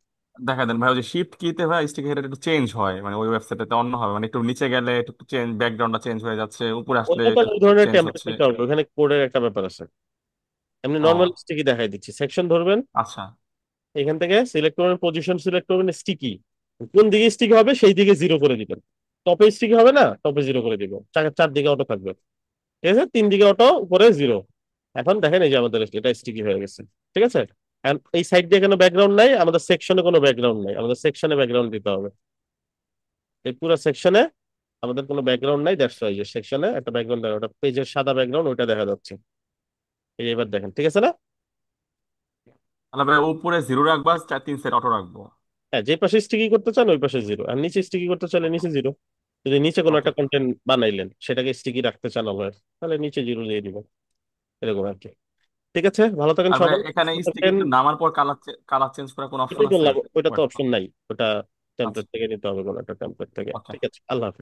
দেখাই দেন ভাই। ওই যে শিফট কিতে ভাই স্টিকি হেডার একটু চেঞ্জ হয়, মানে ওই ওয়েবসাইটে অন্য হবে, মানে একটু নিচে গেলে একটু চেঞ্জ, ব্যাকগ্রাউন্ডটা চেঞ্জ হয়ে যাচ্ছে, উপরে আসলে ওটা তো একটু এই ধরনের চেঞ্জ টেমপ্লেট হচ্ছে। নিতে হবে, ওখানে কোডের একটা ব্যাপার আছে। এমনি নর্মাল ও স্টিকি দেখাই দিচ্ছি। সেকশন ধরবেন, আচ্ছা। এখান থেকে সিলেক্ট করবেন, পজিশন সিলেক্ট করবেন, স্টিকি কোন দিকে স্টিকি হবে সেই দিকে জিরো করে দিবেন। টপে স্টিকি হবে না, টপে জিরো করে দিব। চারদিকে অটো থাকবে। ঠিক আছে? 3 দিকে অটো, উপরে জিরো। এখন দেখেন এই যে আমাদের এটা স্টিকি হয়ে গেছে। ঠিক আছে? And এই সাইড দিয়ে কোনো ব্যাকগ্রাউন্ড নাই, আমাদের সেকশনে কোনো ব্যাকগ্রাউন্ড নাই, আমাদের সেকশনে ব্যাকগ্রাউন্ড দিতে হবে। এই পুরো সেকশনে আমাদের কোনো ব্যাকগ্রাউন্ড নাই, দ্যাটস ওয়াই যে সেকশনে একটা ব্যাকগ্রাউন্ড দেখা, ওটা পেজের সাদা ব্যাকগ্রাউন্ড, ওইটা দেখা যাচ্ছে। এই যে এবার দেখেন, ঠিক আছে না? তাহলে ভাই উপরে জিরো রাখবা, 4 3 সেট অটো রাখবো। হ্যাঁ, যে পাশে স্টিকি করতে চান ওই পাশে জিরো, আর নিচে স্টিকি করতে চাইলে নিচে জিরো। যদি নিচে কোনো ওকে। একটা কন্টেন্ট বানাইলেন, সেটাকে স্টিকি রাখতে চান আবার, তাহলে নিচে জিরো দিয়ে দিবেন। এরকম আর কি। ঠিক আছে, ভালো থাকেন আর ভাই সবাই, এখানে সুস্থ স্টিকি থাকেন। একটু নামার পর কালার কালার চেঞ্জ করার কোনো অপশন এটাই আছে? বললাম, ওইটা তো Wait, অপশন নাই। ওটা আচ্ছা। টেমপ্লেট থেকে নিতে হবে, কোনো একটা টেমপ্লেট থেকে। ওকে। ঠিক আছে, আল্লাহ হাফেজ।